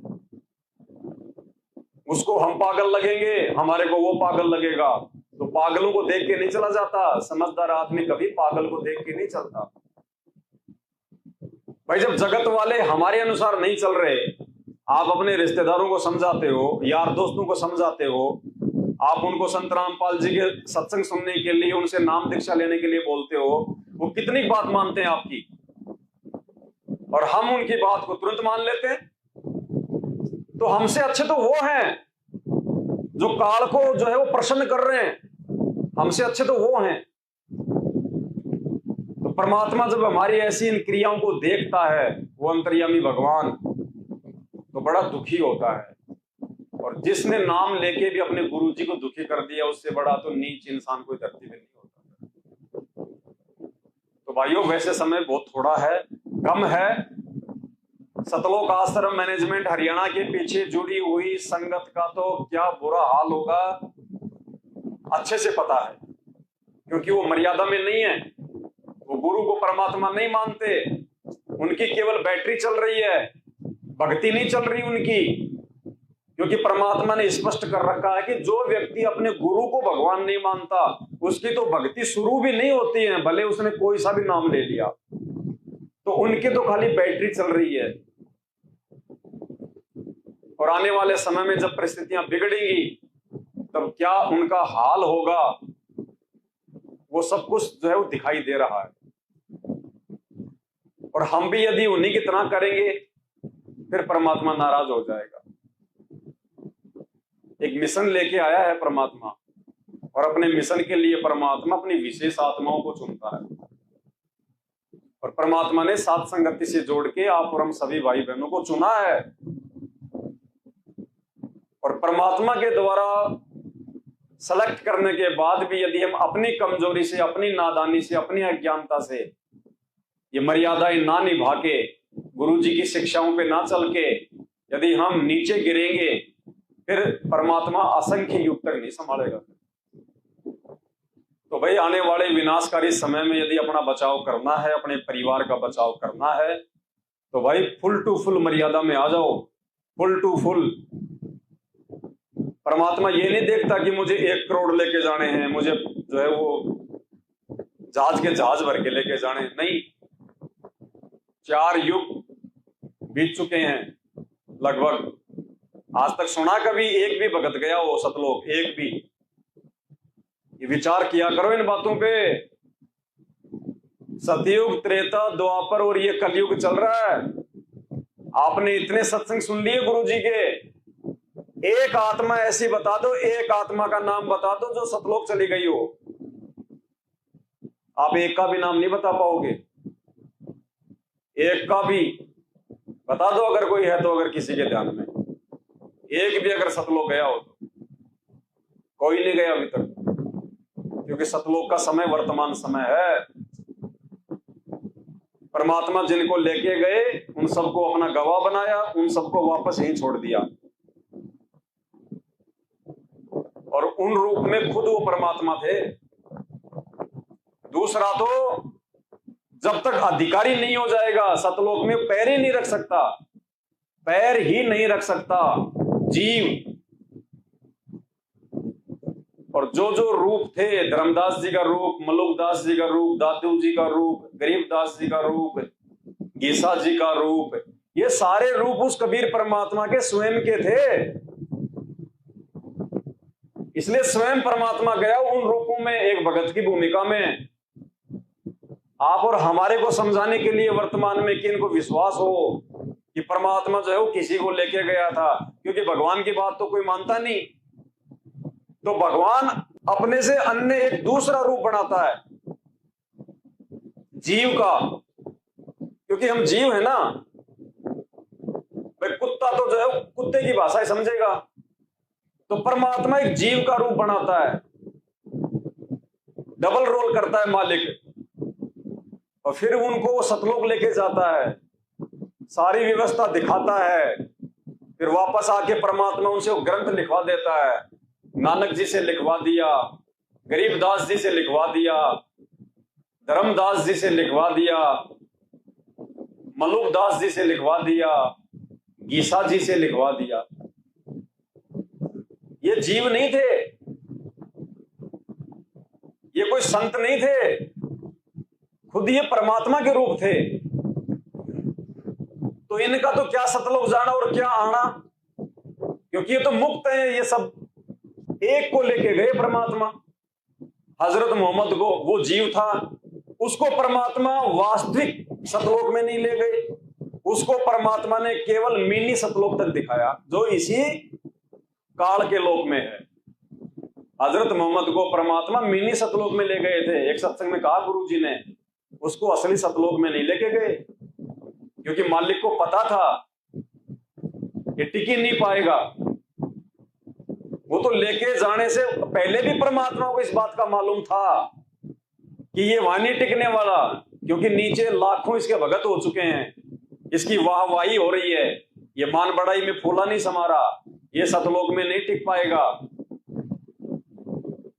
उसको हम पागल लगेंगे, हमारे को वो पागल लगेगा। तो पागलों को देख के नहीं चला जाता, समझदार आदमी कभी पागल को देख के नहीं चलता। भाई जब जगत वाले हमारे अनुसार नहीं चल रहे, आप अपने रिश्तेदारों को समझाते हो, यार दोस्तों को समझाते हो, आप उनको संत रामपाल जी के सत्संग सुनने के लिए, उनसे नाम दीक्षा लेने के लिए बोलते हो, वो कितनी बात मानते हैं आपकी, और हम उनकी बात को तुरंत मान लेते हैं। तो हमसे अच्छे तो वो हैं जो काल को जो है वो प्रसन्न कर रहे हैं, हमसे अच्छे तो वो हैं। तो परमात्मा जब हमारी ऐसी इन क्रियाओं को देखता है, वो अंतर्यामी भगवान, तो बड़ा दुखी होता है। और जिसने नाम लेके भी अपने गुरु जी को दुखी कर दिया, उससे बड़ा तो नीच इंसान कोई धरती पे नहीं होता। तो भाइयों, वैसे समय बहुत थोड़ा है, कम है। सतलोक आश्रम मैनेजमेंट हरियाणा के पीछे जुड़ी हुई संगत का तो क्या बुरा हाल होगा, अच्छे से पता है, क्योंकि वो मर्यादा में नहीं है, वो गुरु को परमात्मा नहीं मानते, उनकी केवल बैटरी चल रही है, भक्ति नहीं चल रही उनकी। क्योंकि परमात्मा ने स्पष्ट कर रखा है कि जो व्यक्ति अपने गुरु को भगवान नहीं मानता, उसकी तो भक्ति शुरू भी नहीं होती है, भले उसने कोई सा भी नाम ले लिया। तो उनकी तो खाली बैटरी चल रही है। और आने वाले समय में जब परिस्थितियां बिगड़ेंगी, तब क्या उनका हाल होगा, वो सब कुछ जो है वो दिखाई दे रहा है। और हम भी यदि उन्हीं की तरह करेंगे, फिर परमात्मा नाराज हो जाएगा। एक मिशन लेके आया है परमात्मा, और अपने मिशन के लिए परमात्मा अपनी विशेष आत्माओं को चुनता है। और परमात्मा ने सात संगति से जोड़ के आप और हम सभी भाई बहनों को चुना है। और परमात्मा के द्वारा सेलेक्ट करने के बाद भी यदि हम अपनी कमजोरी से, अपनी नादानी से, अपनी अज्ञानता से ये मर्यादाएं ना निभा के, गुरु जी की शिक्षाओं पे ना चल के यदि हम नीचे गिरेंगे, फिर परमात्मा असंख्य युग तक नहीं संभालेगा। तो भाई, आने वाले विनाशकारी समय में यदि अपना बचाव करना है, अपने परिवार का बचाव करना है, तो भाई फुल टू फुल मर्यादा में आ जाओ, फुल टू फुल। परमात्मा ये नहीं देखता कि मुझे 1 करोड़ लेके जाने हैं, मुझे जो है वो जहाज के जहाज भर के लेके जाने, नहीं। 4 युग बीत चुके हैं लगभग। आज तक सुना कभी एक भी भगत गया हो सतलोक? एक भी? ये विचार किया करो इन बातों पे। सतयुग, त्रेता, द्वापर और ये कलयुग चल रहा है। आपने इतने सत्संग सुन लिए गुरु जी के, एक आत्मा ऐसी बता दो, एक आत्मा का नाम बता दो जो सतलोक चली गई हो। आप एक का भी नाम नहीं बता पाओगे, एक का भी बता दो अगर कोई है तो, अगर किसी के ध्यान में एक भी अगर सतलोक गया हो तो। कोई नहीं गया अभी तक, क्योंकि सतलोक का समय वर्तमान समय है। परमात्मा जिनको लेके गए उन सबको अपना गवाह बनाया, उन सबको वापस यहीं छोड़ दिया, और उन रूप में खुद वो परमात्मा थे। दूसरा तो जब तक अधिकारी नहीं हो जाएगा, सतलोक में पैर ही नहीं रख सकता, पैर ही नहीं रख सकता जीव। और जो जो रूप थे, धर्मदास जी का रूप, मलुकदास जी का रूप, दादू जी का रूप, गरीबदास जी का रूप, गीसा जी का रूप, ये सारे रूप उस कबीर परमात्मा के स्वयं के थे। इसलिए स्वयं परमात्मा गया उन रूपों में, एक भगत की भूमिका में। आप और हमारे को समझाने के लिए वर्तमान में कि इनको विश्वास हो कि परमात्मा जो है वो किसी को लेके गया था, क्योंकि भगवान की बात तो कोई मानता नहीं। तो भगवान अपने से अन्य एक दूसरा रूप बनाता है जीव का, क्योंकि हम जीव है ना। भाई कुत्ता तो जो है कुत्ते की भाषा ही समझेगा, तो परमात्मा एक जीव का रूप बनाता है, डबल रोल करता है मालिक, और फिर उनको वो सतलोक लेके जाता है, सारी व्यवस्था दिखाता है, फिर वापस आके परमात्मा उनसे वो ग्रंथ लिखवा देता है। नानक जी से लिखवा दिया, गरीबदास जी से लिखवा दिया, धर्मदास जी से लिखवा दिया, मलुकदास जी से लिखवा दिया, गीसा जी से लिखवा दिया। ये जीव नहीं थे, ये कोई संत नहीं थे, खुद ये परमात्मा के रूप थे। तो इनका तो क्या सतलोक जाना और क्या आना, क्योंकि ये तो मुक्त है, ये सब एक को लेके गए परमात्मा। हजरत मोहम्मद को, वो जीव था, उसको परमात्मा वास्तविक सतलोक में नहीं ले गए, उसको परमात्मा ने केवल मिनी सतलोक तक दिखाया जो इसी काल के लोक में है। हजरत मोहम्मद को परमात्मा मिनी सतलोक में ले गए थे। एक सत्संग में कहा गुरु जी ने, उसको असली सतलोक में नहीं लेके गए, क्योंकि मालिक को पता था ये टिक ही नहीं पाएगा। वो तो लेके जाने से पहले भी परमात्मा को इस बात का मालूम था कि ये वहां नहीं टिकने वाला, क्योंकि नीचे लाखों इसके भगत हो चुके हैं, इसकी वाहवाही हो रही है, ये मान बड़ाई में फूला नहीं समा रहा, ये सतलोक में नहीं टिक पाएगा।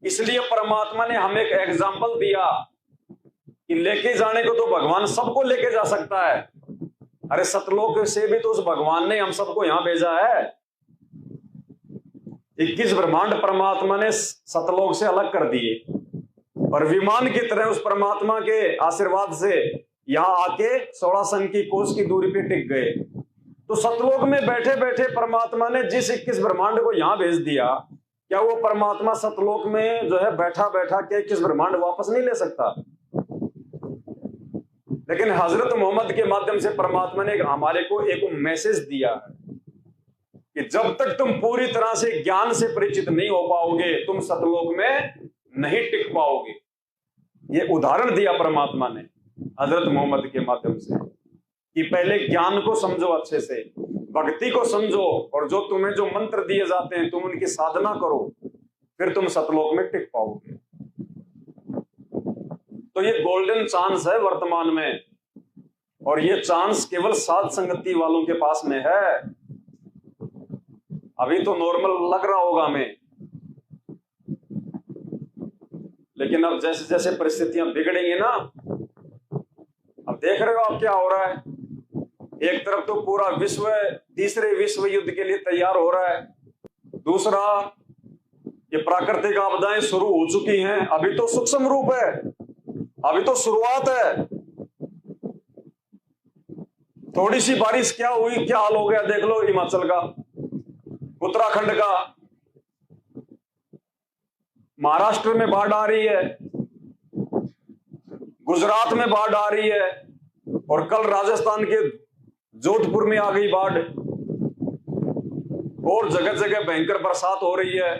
इसलिए परमात्मा ने हमें एक एग्जाम्पल दिया कि लेके जाने को तो भगवान सबको लेके जा सकता है। अरे सतलोक से भी तो उस भगवान ने हम सबको यहां भेजा है। 21 ब्रह्मांड परमात्मा ने सतलोक से अलग कर दिए, और विमान की तरह उस परमात्मा के आशीर्वाद से यहां आके 16 संख्य कोस की दूरी पे टिक गए। तो सतलोक में बैठे बैठे परमात्मा ने जिस 21 ब्रह्मांड को यहां भेज दिया, क्या वो परमात्मा सतलोक में जो है बैठा बैठा के 21 ब्रह्मांड वापस नहीं ले सकता? लेकिन हजरत मोहम्मद के माध्यम से परमात्मा ने हमारे को एक मैसेज दिया है कि जब तक तुम पूरी तरह से ज्ञान से परिचित नहीं हो पाओगे, तुम सतलोक में नहीं टिक पाओगे। ये उदाहरण दिया परमात्मा ने हजरत मोहम्मद के माध्यम से कि पहले ज्ञान को समझो, अच्छे से भक्ति को समझो, और जो तुम्हें जो मंत्र दिए जाते हैं तुम उनकी साधना करो, फिर तुम सतलोक में टिक पाओगे। तो ये गोल्डन चांस है वर्तमान में, और ये चांस केवल साध संगति वालों के पास में है। अभी तो नॉर्मल लग रहा होगा हमें, लेकिन अब जैसे जैसे परिस्थितियां बिगड़ेंगी ना, अब देख रहे हो आप क्या हो रहा है। एक तरफ तो पूरा विश्व तीसरे विश्व युद्ध के लिए तैयार हो रहा है, दूसरा ये प्राकृतिक आपदाएं शुरू हो चुकी हैं। अभी तो सूक्ष्म रूप है, अभी तो शुरुआत है। थोड़ी सी बारिश क्या हुई, क्या हाल हो गया देख लो। हिमाचल का, उत्तराखंड का, महाराष्ट्र में बाढ़ आ रही है, गुजरात में बाढ़ आ रही है, और कल राजस्थान के जोधपुर में आ गई बाढ़, और जगह जगह भयंकर बरसात हो रही है।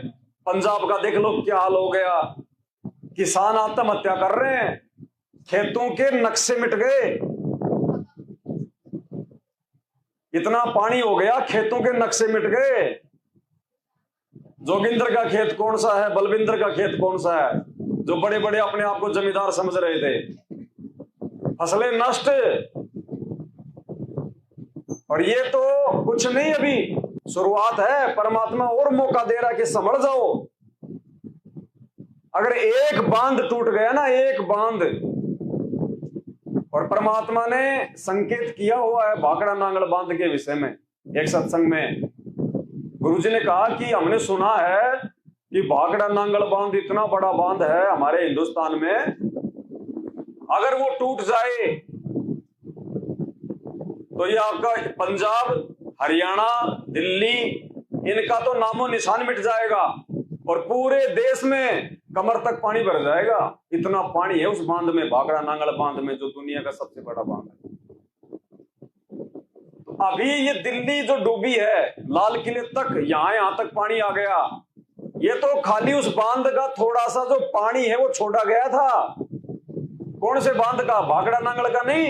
पंजाब का देख लो क्या हाल हो गया, किसान आत्महत्या कर रहे हैं, खेतों के नक्शे मिट गए, इतना पानी हो गया खेतों के नक्शे मिट गए। जोगिंदर का खेत कौन सा है, बलविंदर का खेत कौन सा है, जो बड़े बड़े अपने आप को जमींदार समझ रहे थे, फसलें नष्ट। और ये तो कुछ नहीं, अभी शुरुआत है। परमात्मा और मौका दे रहा है कि समझ जाओ। अगर एक बांध टूट गया ना, एक बांध, और परमात्मा ने संकेत किया हुआ है भाखड़ा नांगल बांध के विषय में। एक सत्संग में गुरुजी ने कहा कि हमने सुना है कि भाखड़ा नांगल बांध इतना बड़ा बांध है हमारे हिंदुस्तान में, अगर वो टूट जाए तो ये आपका पंजाब, हरियाणा, दिल्ली, इनका तो नामो निशान मिट जाएगा, और पूरे देश में कमर तक पानी भर जाएगा। इतना पानी है उस बांध में, भाखड़ा नांगल बांध में, जो दुनिया का सबसे बड़ा बांध है। अभी ये दिल्ली जो डूबी है, लाल किले तक, यहां तक पानी आ गया। ये तो खाली उस बांध का थोड़ा सा जो पानी है वो छोड़ा गया था। कौन से बांध का? भाखड़ा नांगल का नहीं,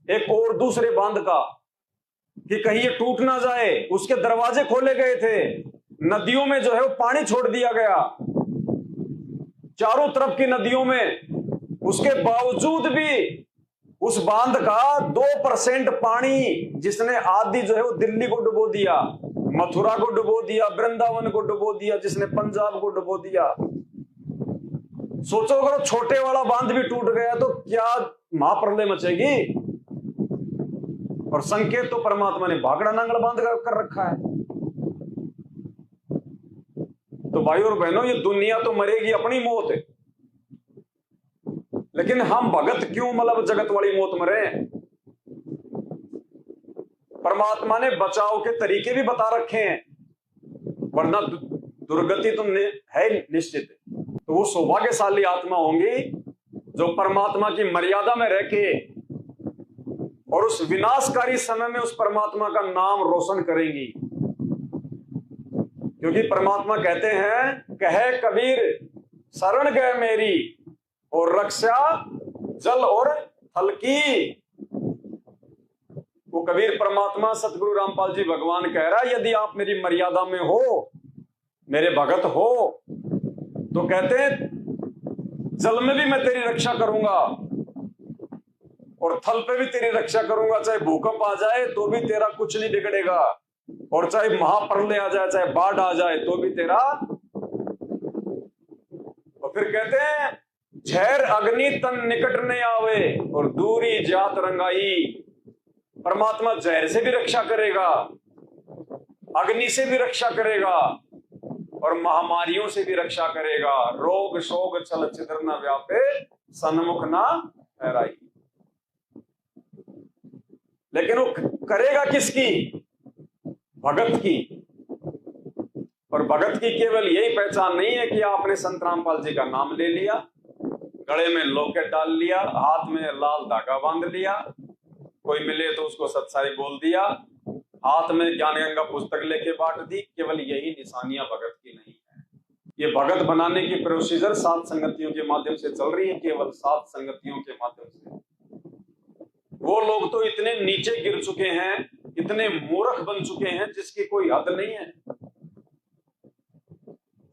एक और दूसरे बांध का, कि कहीं ये टूट ना जाए, उसके दरवाजे खोले गए थे। नदियों में जो है वो पानी छोड़ दिया गया, चारों तरफ की नदियों में। उसके बावजूद भी उस बांध का 2% पानी, जिसने आदि जो है वो दिल्ली को डुबो दिया, मथुरा को डुबो दिया, वृंदावन को डुबो दिया, जिसने पंजाब को डुबो दिया। सोचो अगर छोटे वाला बांध भी टूट गया तो क्या महाप्रलय मचेगी। और संकेत तो परमात्मा ने भाखड़ा नांगल बांध कर रखा है। तो भाई और बहनों, ये दुनिया तो मरेगी अपनी मौत, लेकिन हम भगत क्यों मतलब जगत वाली मौत मरे? परमात्मा ने बचाव के तरीके भी बता रखे हैं, वरना दुर्गति तो है निश्चित। तो वो सौभाग्यशाली आत्मा होंगी जो परमात्मा की मर्यादा में रह के और उस विनाशकारी समय में उस परमात्मा का नाम रोशन करेंगी। क्योंकि परमात्मा कहते हैं, कहे कबीर शरण गए मेरी और रक्षा जल और थल की। वो कबीर परमात्मा सतगुरु रामपाल जी भगवान कह रहा है, यदि आप मेरी मर्यादा में हो, मेरे भगत हो, तो कहते हैं जल में भी मैं तेरी रक्षा करूंगा और थल पे भी तेरी रक्षा करूंगा। चाहे भूकंप आ जाए तो भी तेरा कुछ नहीं बिगड़ेगा, और चाहे महाप्रलय आ जाए, चाहे बाढ़ आ जाए तो भी तेरा। और फिर कहते हैं, झैर अग्नि तन निकट नहीं आवे और दूरी जात रंगाई। परमात्मा जहर से भी रक्षा करेगा, अग्नि से भी रक्षा करेगा और महामारियों से भी रक्षा करेगा। रोग शोक चल छिद्र न व्यापे, सन्मुख ना फहराई। लेकिन वो करेगा किसकी? भगत की। और भगत की केवल यही पहचान नहीं है कि आपने संत रामपाल जी का नाम ले लिया, गले में लॉकेट डाल लिया, हाथ में लाल धागा बांध लिया, कोई मिले तो उसको सच्चाई बोल दिया, हाथ में ज्ञान गंगा पुस्तक लेके बांट दी। केवल यही निशानियां भगत की नहीं है। ये भगत बनाने की प्रोसीजर सात संगतियों के माध्यम से चल रही है, केवल सात संगतियों के माध्यम से। वो लोग तो इतने नीचे गिर चुके हैं, इतने मूर्ख बन चुके हैं जिसकी कोई हद नहीं है।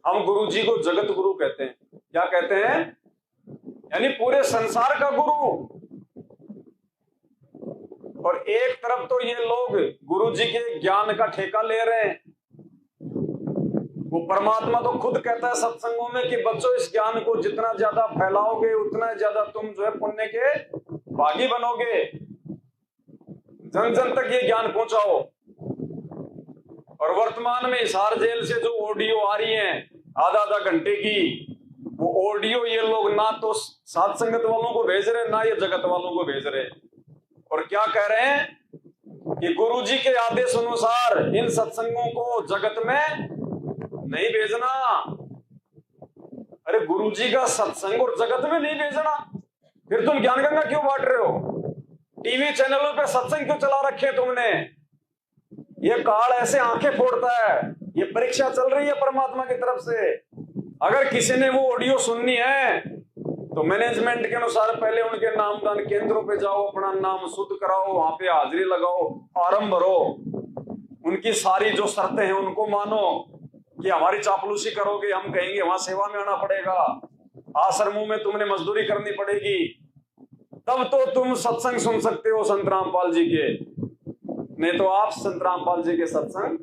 हम गुरु जी को जगत गुरु कहते हैं। क्या कहते हैं? यानी पूरे संसार का गुरु। और एक तरफ तो ये लोग गुरु जी के ज्ञान का ठेका ले रहे हैं। वो परमात्मा तो खुद कहता है सत्संगों में कि बच्चों, इस ज्ञान को जितना ज्यादा फैलाओगे उतना ज्यादा तुम जो है पुण्य के भागी बनोगे। जन जन तक ये ज्ञान पहुंचाओ। और वर्तमान में हिसार जेल से जो ऑडियो आ रही है आधा आधा घंटे की, वो ऑडियो ये लोग ना तो सात संगत वालों को भेज रहे, ना ये जगत वालों को भेज रहे। और क्या कह रहे हैं कि गुरु जी के आदेश अनुसार इन सत्संगों को जगत में नहीं भेजना। अरे गुरु जी का सत्संग और जगत में नहीं भेजना, फिर तुम ज्ञान गंगा क्यों बांट रहे हो? टीवी चैनलों पे सत्संग क्यों चला रखे तुमने? ये काल ऐसे आंखें फोड़ता है। ये परीक्षा चल रही है परमात्मा की तरफ से। अगर किसी ने वो ऑडियो सुननी है तो मैनेजमेंट के अनुसार पहले उनके नामदान केंद्रों पे जाओ, अपना नाम शुद्ध कराओ, वहां पे हाजिरी लगाओ, फॉर्म भरो, उनकी सारी जो शर्तें हैं उनको मानो कि हमारी चापलूसी करोगे, हम कहेंगे वहां सेवा में आना पड़ेगा, आश्रमों में तुमने मजदूरी करनी पड़ेगी, तब तो तुम सत्संग सुन सकते हो संत रामपाल जी के। नहीं तो आप संत रामपाल जी के सत्संग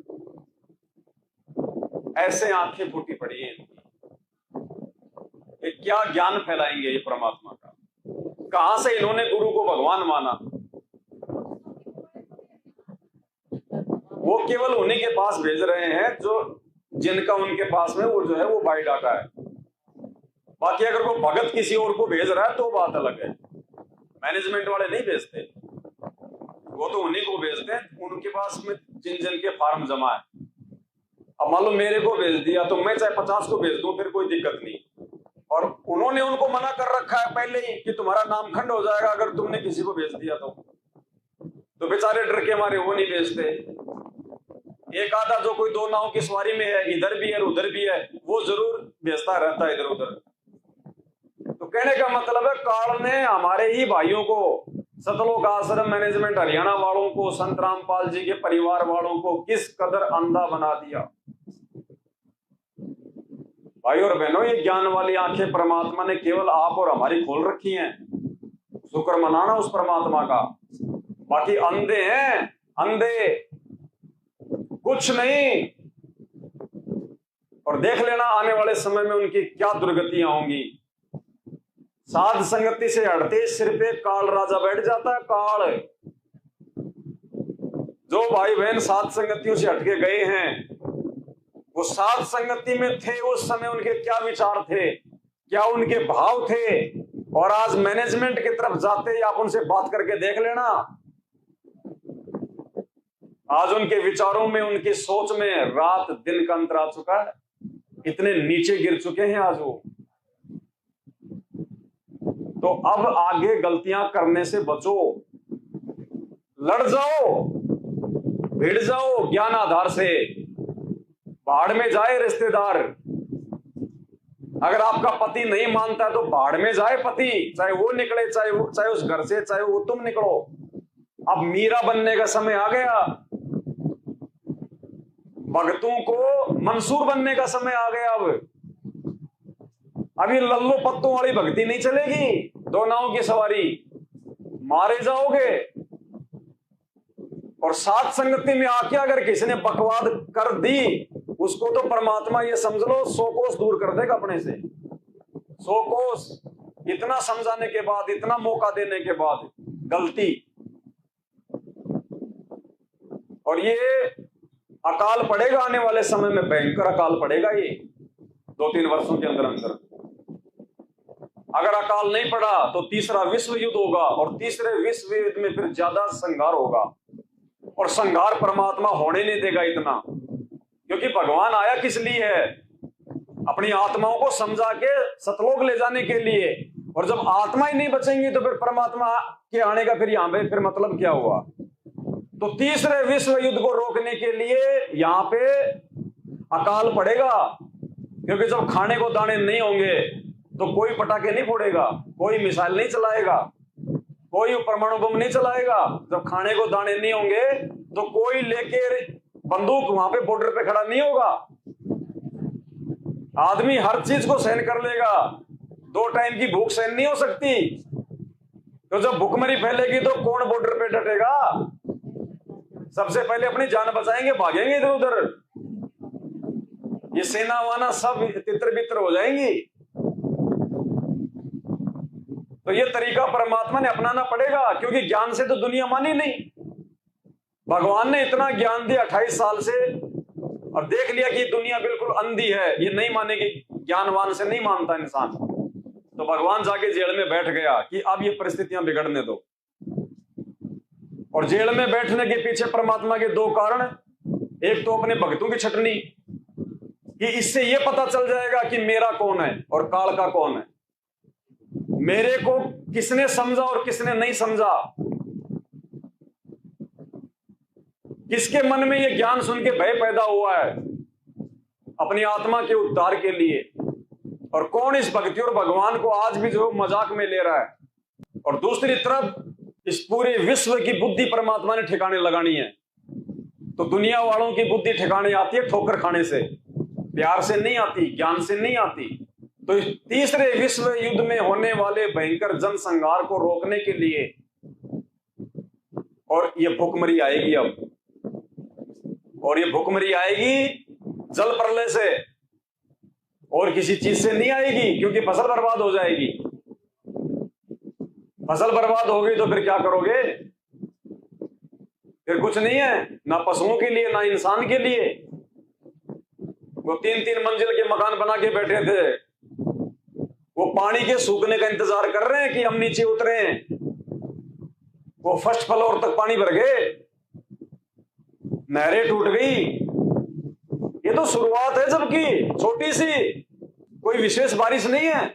ऐसे आंखें फूटी पड़ी है इनकी। क्या ज्ञान फैलाएंगे ये परमात्मा का? कहां से इन्होंने गुरु को भगवान माना? वो केवल उन्हीं के पास भेज रहे हैं जो जिनका उनके पास में वो जो है वो बाई डाटा है। बाकी अगर वो भगत किसी और को भेज रहा है तो बात अलग है। मैनेजमेंट वाले नहीं भेजते, वो तो उन्हीं को भेजते हैं उनके पास में जिन जिन के फार्म जमा है। अब मान लो मेरे को भेज दिया तो मैं चाहे 50 को भेज दूं, फिर कोई दिक्कत नहीं। और उन्होंने उनको मना कर रखा है पहले ही कि तुम्हारा नाम खंड हो जाएगा अगर तुमने किसी को भेज दिया तो बेचारे डर के मारे वो नहीं भेजते। एक आधा जो कोई दो नाव की सवारी में है, इधर भी है उधर भी है, वो जरूर भेजता रहता है इधर उधर। तो कहने का मतलब है काल ने हमारे ही भाइयों को, सतलोक आश्रम मैनेजमेंट हरियाणा वालों को, संत रामपाल जी के परिवार वालों को किस कदर अंधा बना दिया। भाई और बहनों, ये ज्ञान वाली आंखें परमात्मा ने केवल आप और हमारी खोल रखी हैं। शुक्र मनाना उस परमात्मा का। बाकी अंधे हैं, अंधे कुछ नहीं। और देख लेना आने वाले समय में उनकी क्या दुर्गतियां होंगी। साध संगति से हटते सिर पे काल राजा बैठ जाता है। काल जो भाई बहन साध संगतियों से हटके गए हैं, वो साध संगति में थे उस समय, उनके क्या विचार थे, क्या उनके भाव थे। और आज मैनेजमेंट की तरफ जाते ही आप उनसे बात करके देख लेना, आज उनके विचारों में, उनकी सोच में रात दिन का अंतर आ चुका है। इतने नीचे गिर चुके हैं आज वो। तो अब आगे गलतियां करने से बचो, लड़ जाओ, भिड़ जाओ ज्ञान आधार से। भाड़ में जाए रिश्तेदार। अगर आपका पति नहीं मानता है तो भाड़ में जाए पति, चाहे वो निकले, चाहे उस घर से, चाहे वो तुम निकलो। अब मीरा बनने का समय आ गया, भगतों को मंसूर बनने का समय आ गया। अब ये लल्लो पत्तों वाली भक्ति नहीं चलेगी, दो नाव की सवारी, मारे जाओगे। और साथ संगति में आके अगर किसी ने बकवाद कर दी, उसको तो परमात्मा ये समझ लो 100 कोस दूर कर देगा अपने से। 100 कोस। इतना समझाने के बाद, इतना मौका देने के बाद गलती। और ये अकाल पड़ेगा आने वाले समय में, भयंकर अकाल पड़ेगा ये 2-3 वर्षों के अंदर अंदर। अगर अकाल नहीं पड़ा तो तीसरा विश्व युद्ध होगा, और तीसरे विश्व युद्ध में फिर ज्यादा संघार होगा। और संघार परमात्मा होने नहीं देगा इतना, क्योंकि भगवान आया किस लिए है? अपनी आत्माओं को समझा के सतलोक ले जाने के लिए। और जब आत्मा ही नहीं बचेंगी तो फिर परमात्मा के आने का फिर यहां पे फिर मतलब क्या हुआ? तो तीसरे विश्व युद्ध को रोकने के लिए यहां पे अकाल पड़ेगा। क्योंकि जब खाने को दाने नहीं होंगे तो कोई पटाखे नहीं फोड़ेगा, कोई मिसाइल नहीं चलाएगा, कोई परमाणु बम नहीं चलाएगा। जब खाने को दाने नहीं होंगे तो कोई लेके बंदूक वहां पे बॉर्डर पे खड़ा नहीं होगा। आदमी हर चीज को सहन कर लेगा, 2 टाइम की भूख सहन नहीं हो सकती। तो जब भूखमरी फैलेगी तो कौन बॉर्डर पे डटेगा? सबसे पहले अपनी जान बचाएंगे, भागेंगे इधर उधर। ये सेना वाना सब तितर बितर हो जाएंगी। तो ये तरीका परमात्मा ने अपनाना पड़ेगा, क्योंकि ज्ञान से तो दुनिया मानी नहीं। भगवान ने इतना ज्ञान दिया 28 साल से, और देख लिया कि दुनिया बिल्कुल अंधी है, ये नहीं मानेगी, ज्ञानवान से नहीं मानता इंसान। तो भगवान जाके जेल में बैठ गया कि अब ये परिस्थितियां बिगड़ने दो। और जेल में बैठने के पीछे परमात्मा के 2 कारण। एक तो अपने भक्तों की छटनी, कि इससे ये पता चल जाएगा कि मेरा कौन है और काल का कौन है, मेरे को किसने समझा और किसने नहीं समझा, किसके मन में ये ज्ञान सुन के भय पैदा हुआ है अपनी आत्मा के उद्धार के लिए, और कौन इस भक्ति और भगवान को आज भी जो मजाक में ले रहा है। और दूसरी तरफ इस पूरे विश्व की बुद्धि परमात्मा ने ठिकाने लगानी है। तो दुनिया वालों की बुद्धि ठिकाने आती है ठोकर खाने से, प्यार से नहीं आती, ज्ञान से नहीं आती। तो इस तीसरे विश्व युद्ध में होने वाले भयंकर जनसंहार को रोकने के लिए, और ये भूखमरी आएगी अब, और ये भूखमरी आएगी जल प्रलय से, और किसी चीज से नहीं आएगी, क्योंकि फसल बर्बाद हो जाएगी। फसल बर्बाद हो गई तो फिर क्या करोगे? फिर कुछ नहीं है, ना पशुओं के लिए ना इंसान के लिए। वो 3-3 मंजिल के मकान बना के बैठे थे, वो पानी के सूखने का इंतजार कर रहे हैं कि हम नीचे उतरे। वो फर्स्ट फ्लोर तक पानी भर गए, नहरें टूट गई। ये तो शुरुआत है, जबकि छोटी सी, कोई विशेष बारिश नहीं है।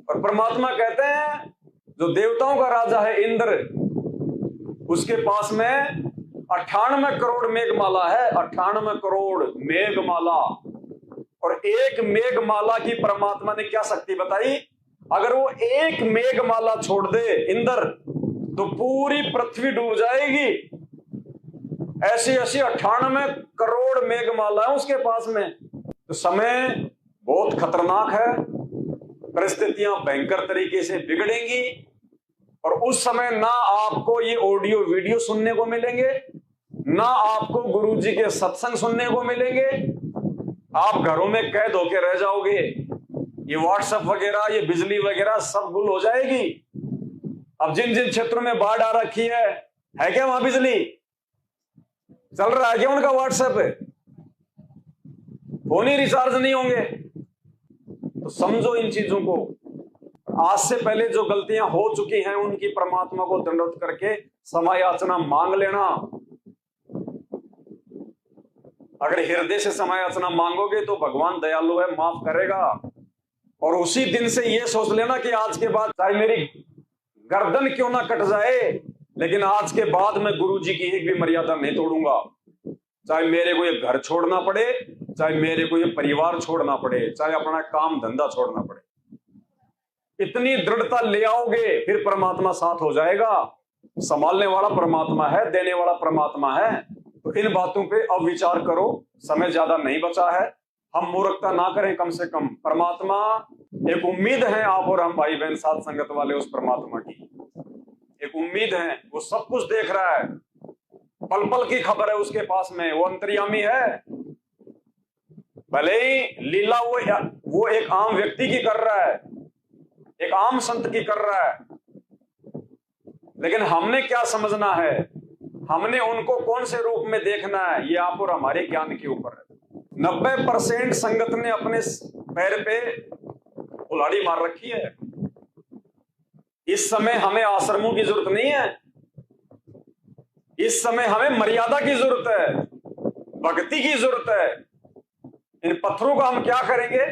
और परमात्मा कहते हैं जो देवताओं का राजा है इंद्र, उसके पास में 98 करोड़ मेघमाला है, 98 करोड़ मेघमाला। और एक मेघमाला की परमात्मा ने क्या शक्ति बताई? अगर वो एक मेघमाला छोड़ दे इंद्र तो पूरी पृथ्वी डूब जाएगी। ऐसी 98 करोड़ मेघमाला है उसके पास में। तो समय बहुत खतरनाक है, परिस्थितियां भयंकर तरीके से बिगड़ेंगी, और उस समय ना आपको ये ऑडियो वीडियो सुनने को मिलेंगे, ना आपको गुरुजी के सत्संग सुनने को मिलेंगे। आप घरों में कैद होके रह जाओगे। ये व्हाट्सएप वगैरह, ये बिजली वगैरह सब गुल हो जाएगी। अब जिन जिन क्षेत्रों में बाढ़ आ रखी है क्या वहां बिजली चल रहा है क्या? उनका व्हाट्सएप है, फोन ही रिचार्ज नहीं होंगे। तो समझो इन चीजों को। आज से पहले जो गलतियां हो चुकी हैं उनकी परमात्मा को दंडवत करके क्षमा याचना मांग लेना। अगर हृदय से क्षमा याचना मांगोगे तो भगवान दयालु है, माफ करेगा। और उसी दिन से ये सोच लेना कि आज के बाद चाहे मेरी गर्दन क्यों ना कट जाए, लेकिन आज के बाद मैं गुरु जी की एक भी मर्यादा नहीं तोड़ूंगा। चाहे मेरे को ये घर छोड़ना पड़े, चाहे मेरे को ये परिवार छोड़ना पड़े, चाहे अपना काम धंधा छोड़ना पड़े। इतनी दृढ़ता ले आओगे, फिर परमात्मा साथ हो जाएगा। संभालने वाला परमात्मा है, देने वाला परमात्मा है। तो इन बातों पे अब विचार करो, समय ज्यादा नहीं बचा है। हम मूर्खता ना करें, कम से कम परमात्मा एक उम्मीद है आप और हम भाई बहन साथ संगत वाले उस परमात्मा की एक उम्मीद है। वो सब कुछ देख रहा है, पल पल की खबर है उसके पास में, वो अंतर्यामी है। भले ही लीला वो एक आम व्यक्ति की कर रहा है, एक आम संत की कर रहा है, लेकिन हमने क्या समझना है, हमने उनको कौन से रूप में देखना है, ये आप और हमारे ज्ञान के ऊपर है। 90% संगत ने अपने पैर पे कुल्हाड़ी मार रखी है। इस समय हमें आश्रमों की जरूरत नहीं है, इस समय हमें मर्यादा की जरूरत है, भक्ति की जरूरत है। इन पत्थरों का हम क्या करेंगे?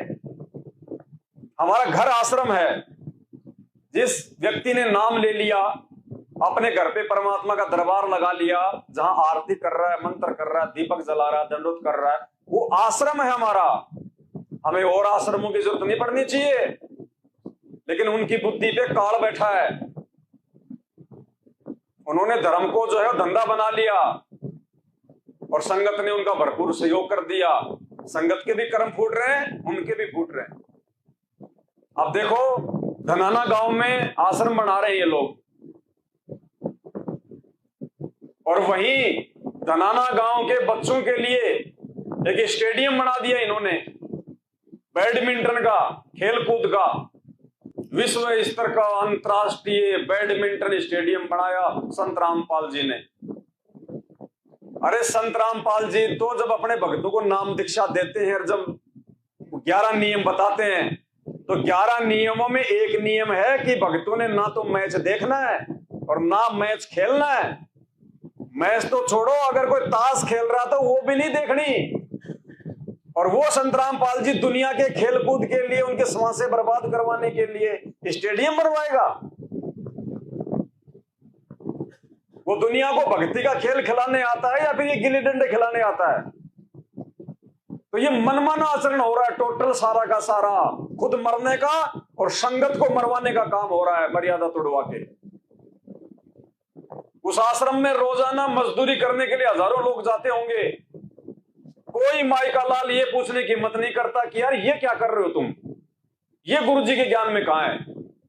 हमारा घर आश्रम है। जिस व्यक्ति ने नाम ले लिया, अपने घर पे परमात्मा का दरबार लगा लिया, जहां आरती कर रहा है, मंत्र कर रहा है, दीपक जला रहा है, दंडोत कर रहा है, वो आश्रम है हमारा। हमें और आश्रमों की जरूरत नहीं पड़नी चाहिए, लेकिन उनकी बुद्धि पे काल बैठा है। उन्होंने धर्म को जो है धंधा बना लिया और संगत ने उनका भरपूर सहयोग कर दिया। संगत के भी कर्म फूट रहे हैं, उनके भी फूट रहे हैं। अब देखो, धनाना गांव में आश्रम बना रहे हैं ये लोग, और वहीं धनाना गांव के बच्चों के लिए एक स्टेडियम बना दिया इन्होंने, बैडमिंटन का, खेलकूद का, विश्व स्तर का अंतरराष्ट्रीय बैडमिंटन स्टेडियम बनाया संत रामपाल जी ने। अरे संत रामपाल जी तो जब अपने भक्तों को नाम दीक्षा देते हैं और जब 11 नियम बताते हैं, तो 11 नियमों में एक नियम है कि भक्तों ने ना तो मैच देखना है और ना मैच खेलना है। मैच तो छोड़ो, अगर कोई ताश खेल रहा तो वो भी नहीं देखनी। और वो संत रामपाल जी दुनिया के खेलकूद के लिए, उनके श्वासें बर्बाद करवाने के लिए स्टेडियम बनवाएगा? वो दुनिया को भक्ति का खेल खिलाने आता है या फिर ये गिल्ली डंडे खिलाने आता है? तो ये मनमाना आचरण हो रहा है टोटल, सारा का सारा खुद मरने का और संगत को मरवाने का काम हो रहा है, मर्यादा तोड़वा के। उस आश्रम में रोजाना मजदूरी करने के लिए हजारों लोग जाते होंगे। कोई माई का लाल ये पूछने की हिम्मत नहीं करता कि यार ये क्या कर रहे हो तुम, ये गुरु जी के ज्ञान में कहां है?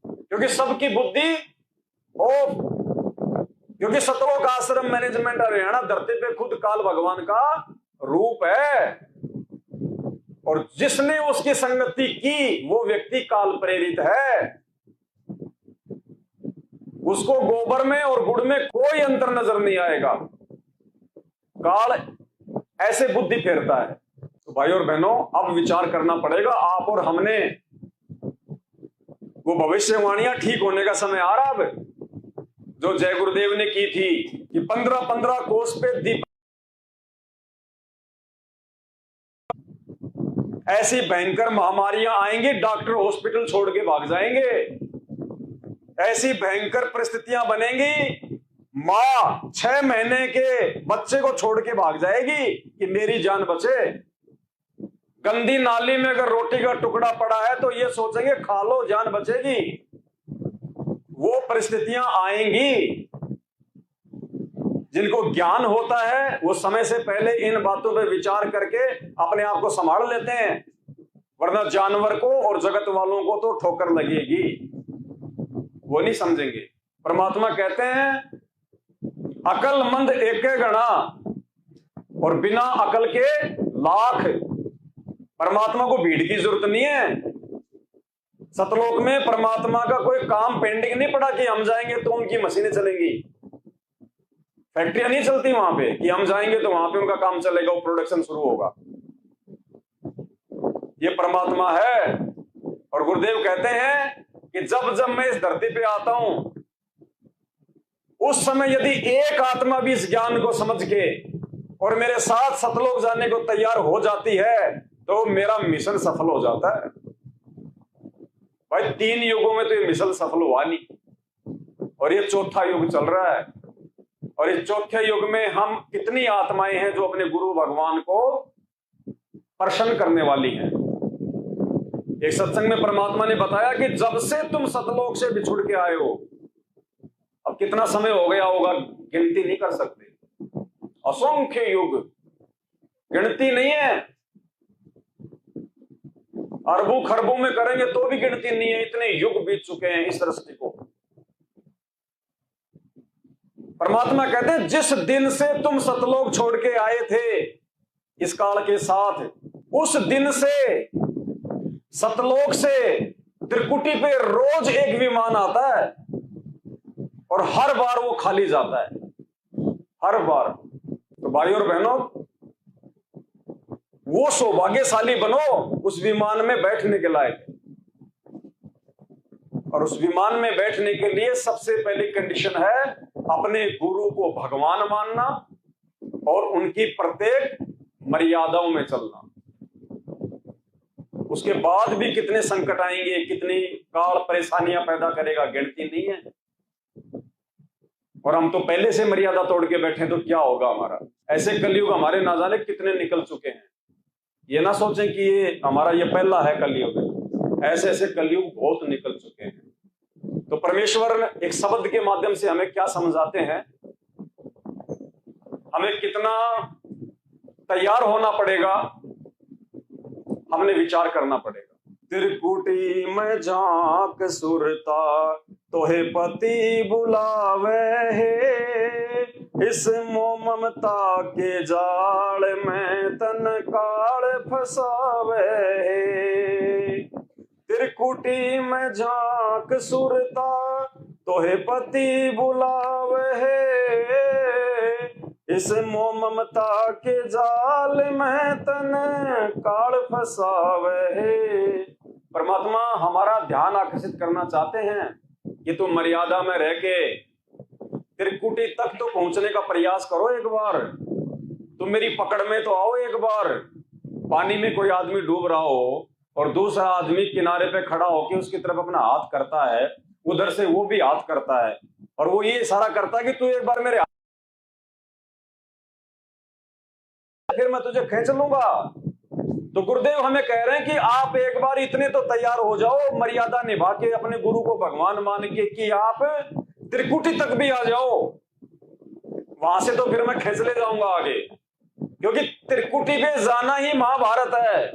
क्योंकि सबकी बुद्धि क्योंकि सतलोक आश्रम मैनेजमेंट हरियाणा धरती पे खुद काल भगवान का रूप है, और जिसने उसकी संगति की वो व्यक्ति काल प्रेरित है। उसको गोबर में और गुड़ में कोई अंतर नजर नहीं आएगा। काल ऐसे बुद्धि फेरता है। तो भाई और बहनों, अब विचार करना पड़ेगा आप और हमने। वो भविष्यवाणियां ठीक होने का समय आ रहा अब, जो जय गुरुदेव ने की थी कि 15-15 कोस पे दीप, ऐसी भयंकर महामारियां आएंगी, डॉक्टर हॉस्पिटल छोड़ के भाग जाएंगे। ऐसी भयंकर परिस्थितियां बनेंगी, मां 6 महीने के बच्चे को छोड़ के भाग जाएगी कि मेरी जान बचे। गंदी नाली में अगर रोटी का टुकड़ा पड़ा है तो ये सोचेंगे खा लो जान बचेगी। वो परिस्थितियां आएंगी। जिनको ज्ञान होता है वो समय से पहले इन बातों पर विचार करके अपने आप को संभाल लेते हैं, वरना जानवर को और जगत वालों को तो ठोकर लगेगी, वो नहीं समझेंगे। परमात्मा कहते हैं अकलमंद एक गणा और बिना अकल के लाख। परमात्मा को भीड़ की जरूरत नहीं है। सतलोक में परमात्मा का कोई काम पेंडिंग नहीं पड़ा कि हम जाएंगे तो उनकी मशीनें चलेंगी, फैक्ट्रियां नहीं चलती वहां पे कि हम जाएंगे तो वहां पे उनका काम चलेगा, वो प्रोडक्शन शुरू होगा। ये परमात्मा है। और गुरुदेव कहते हैं कि कि जब जब मैं इस धरती पे आता हूं, उस समय यदि एक आत्मा भी इस ज्ञान को समझ के और मेरे साथ सतलोक जाने को तैयार हो जाती है तो मेरा मिशन सफल हो जाता है। भाई 3 युगों में तो ये मिशन सफल हुआ नहीं, और ये चौथा युग चल रहा है। और इस चौथे युग में हम कितनी आत्माएं हैं जो अपने गुरु भगवान को प्रसन्न करने वाली हैं। एक सत्संग में परमात्मा ने बताया कि जब से तुम सतलोक से बिछुड़ के आए हो, अब कितना समय हो गया होगा गिनती नहीं कर सकते, असंख्य युग, गिनती नहीं है। अरबों खरबों में करेंगे तो भी गिनती नहीं है, इतने युग बीत चुके हैं इस सृष्टि को। परमात्मा कहते हैं जिस दिन से तुम सतलोक छोड़ के आए थे इस काल के साथ, उस दिन से सतलोक से त्रिकुटी पे रोज एक विमान आता है और हर बार वो खाली जाता है, हर बार। तो भाई और बहनों, वो सौभाग्यशाली बनो उस विमान में बैठने के लायक। और उस विमान में बैठने के लिए सबसे पहली कंडीशन है अपने गुरु को भगवान मानना और उनकी प्रत्येक मर्यादाओं में चलना। उसके बाद भी कितने संकट आएंगे, कितनी काल परेशानियां पैदा करेगा, गिनती नहीं है। और हम तो पहले से मर्यादा तोड़ के बैठे तो क्या होगा हमारा। ऐसे कलयुग हमारे ना जाने कितने निकल चुके हैं। ये ना सोचें कि ये हमारा ये पहला है कलयुग, ऐसे ऐसे कलयुग बहुत निकल चुके हैं। तो परमेश्वर एक शब्द के माध्यम से हमें क्या समझाते हैं, हमें कितना तैयार होना पड़ेगा, हमने विचार करना पड़ेगा। त्रिकुटी में झांक सुरता तोहे पति बुलावे है, इस मोह ममता के जाल में तन काल फसावे है। त्रिकुटी में झांक सुरता तोहे पति बुलावे है, इस मोह ममता के जाल में तन काल फसावे है। परमात्मा हमारा ध्यान आकर्षित करना चाहते हैं कि तुम मर्यादा में रह के त्रिकुटी तक तो पहुंचने का प्रयास करो। एक बार तुम मेरी पकड़ में तो आओ। एक बार पानी में कोई आदमी डूब रहा हो और दूसरा आदमी किनारे पे खड़ा होकर उसकी तरफ अपना हाथ करता है, उधर से वो भी हाथ करता है और वो ये इशारा करता है कि तू एक बार मेरे हाथ, फिर मैं तुझे खींच लूंगा। तो गुरुदेव हमें कह रहे हैं कि आप एक बार इतने तो तैयार हो जाओ, मर्यादा निभा के अपने गुरु को भगवान मान के कि आप त्रिकुटी तक भी आ जाओ। वहां से तो फिर मैं खींच ले जाऊंगा आगे, क्योंकि त्रिकुटी पे जाना ही महाभारत है।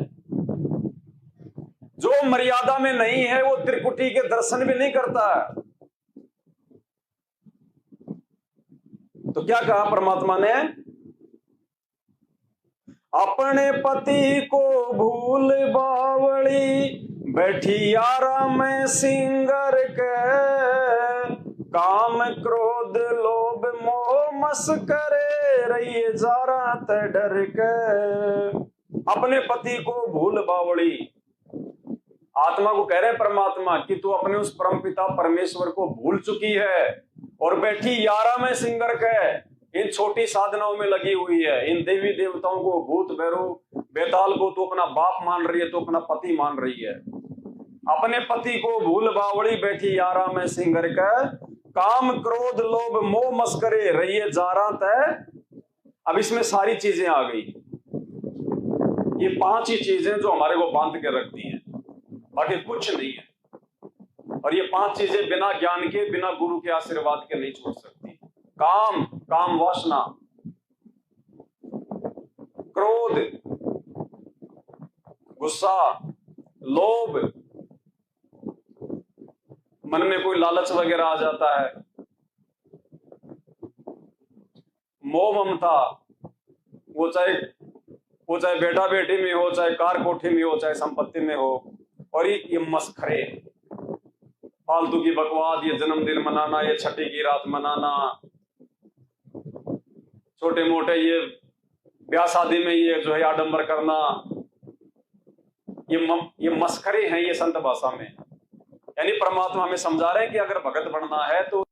जो मर्यादा में नहीं है वो त्रिकुटी के दर्शन भी नहीं करता। तो क्या कहा परमात्मा ने, अपने पति को भूल बावली बैठी यारा में सिंगर के, काम क्रोध लोभ मोह मस्करे रहिए जारा ते डर के। अपने पति को भूल बावली, आत्मा को कह रहे परमात्मा कि तू अपने उस परमपिता परमेश्वर को भूल चुकी है और बैठी यारा में सिंगर के इन छोटी साधनाओं में लगी हुई है। इन देवी देवताओं को, भूत भैरव बेताल को तो अपना बाप मान रही है, तो अपना पति मान रही है। अपने पति को भूल बावड़ी बैठी यारा में सिंगर का, काम क्रोध लोभ मोह मस्करे रहिए जारा तय। अब इसमें सारी चीजें आ गई। ये 5 ही चीजें जो हमारे को बांध के रखती हैं, बाकी कुछ नहीं है। और ये 5 चीजें बिना ज्ञान के, बिना गुरु के आशीर्वाद के नहीं छोड़ सकती। काम वासना, क्रोध, गुस्सा, लोभ, मन में कोई लालच वगैरह आ जाता है, मोह ममता, वो चाहे बेटा बेटी में हो, चाहे कार कोठी में हो, चाहे संपत्ति में हो। और ये मस्खरे, फालतू की बकवास, ये जन्मदिन मनाना, ये छठी की रात मनाना, छोटे मोटे ये ब्याह शादी में ये जो है आडंबर करना, ये मस्खरे हैं ये संत भाषा में। यानी परमात्मा हमें समझा रहे हैं कि अगर भगत बनना है तो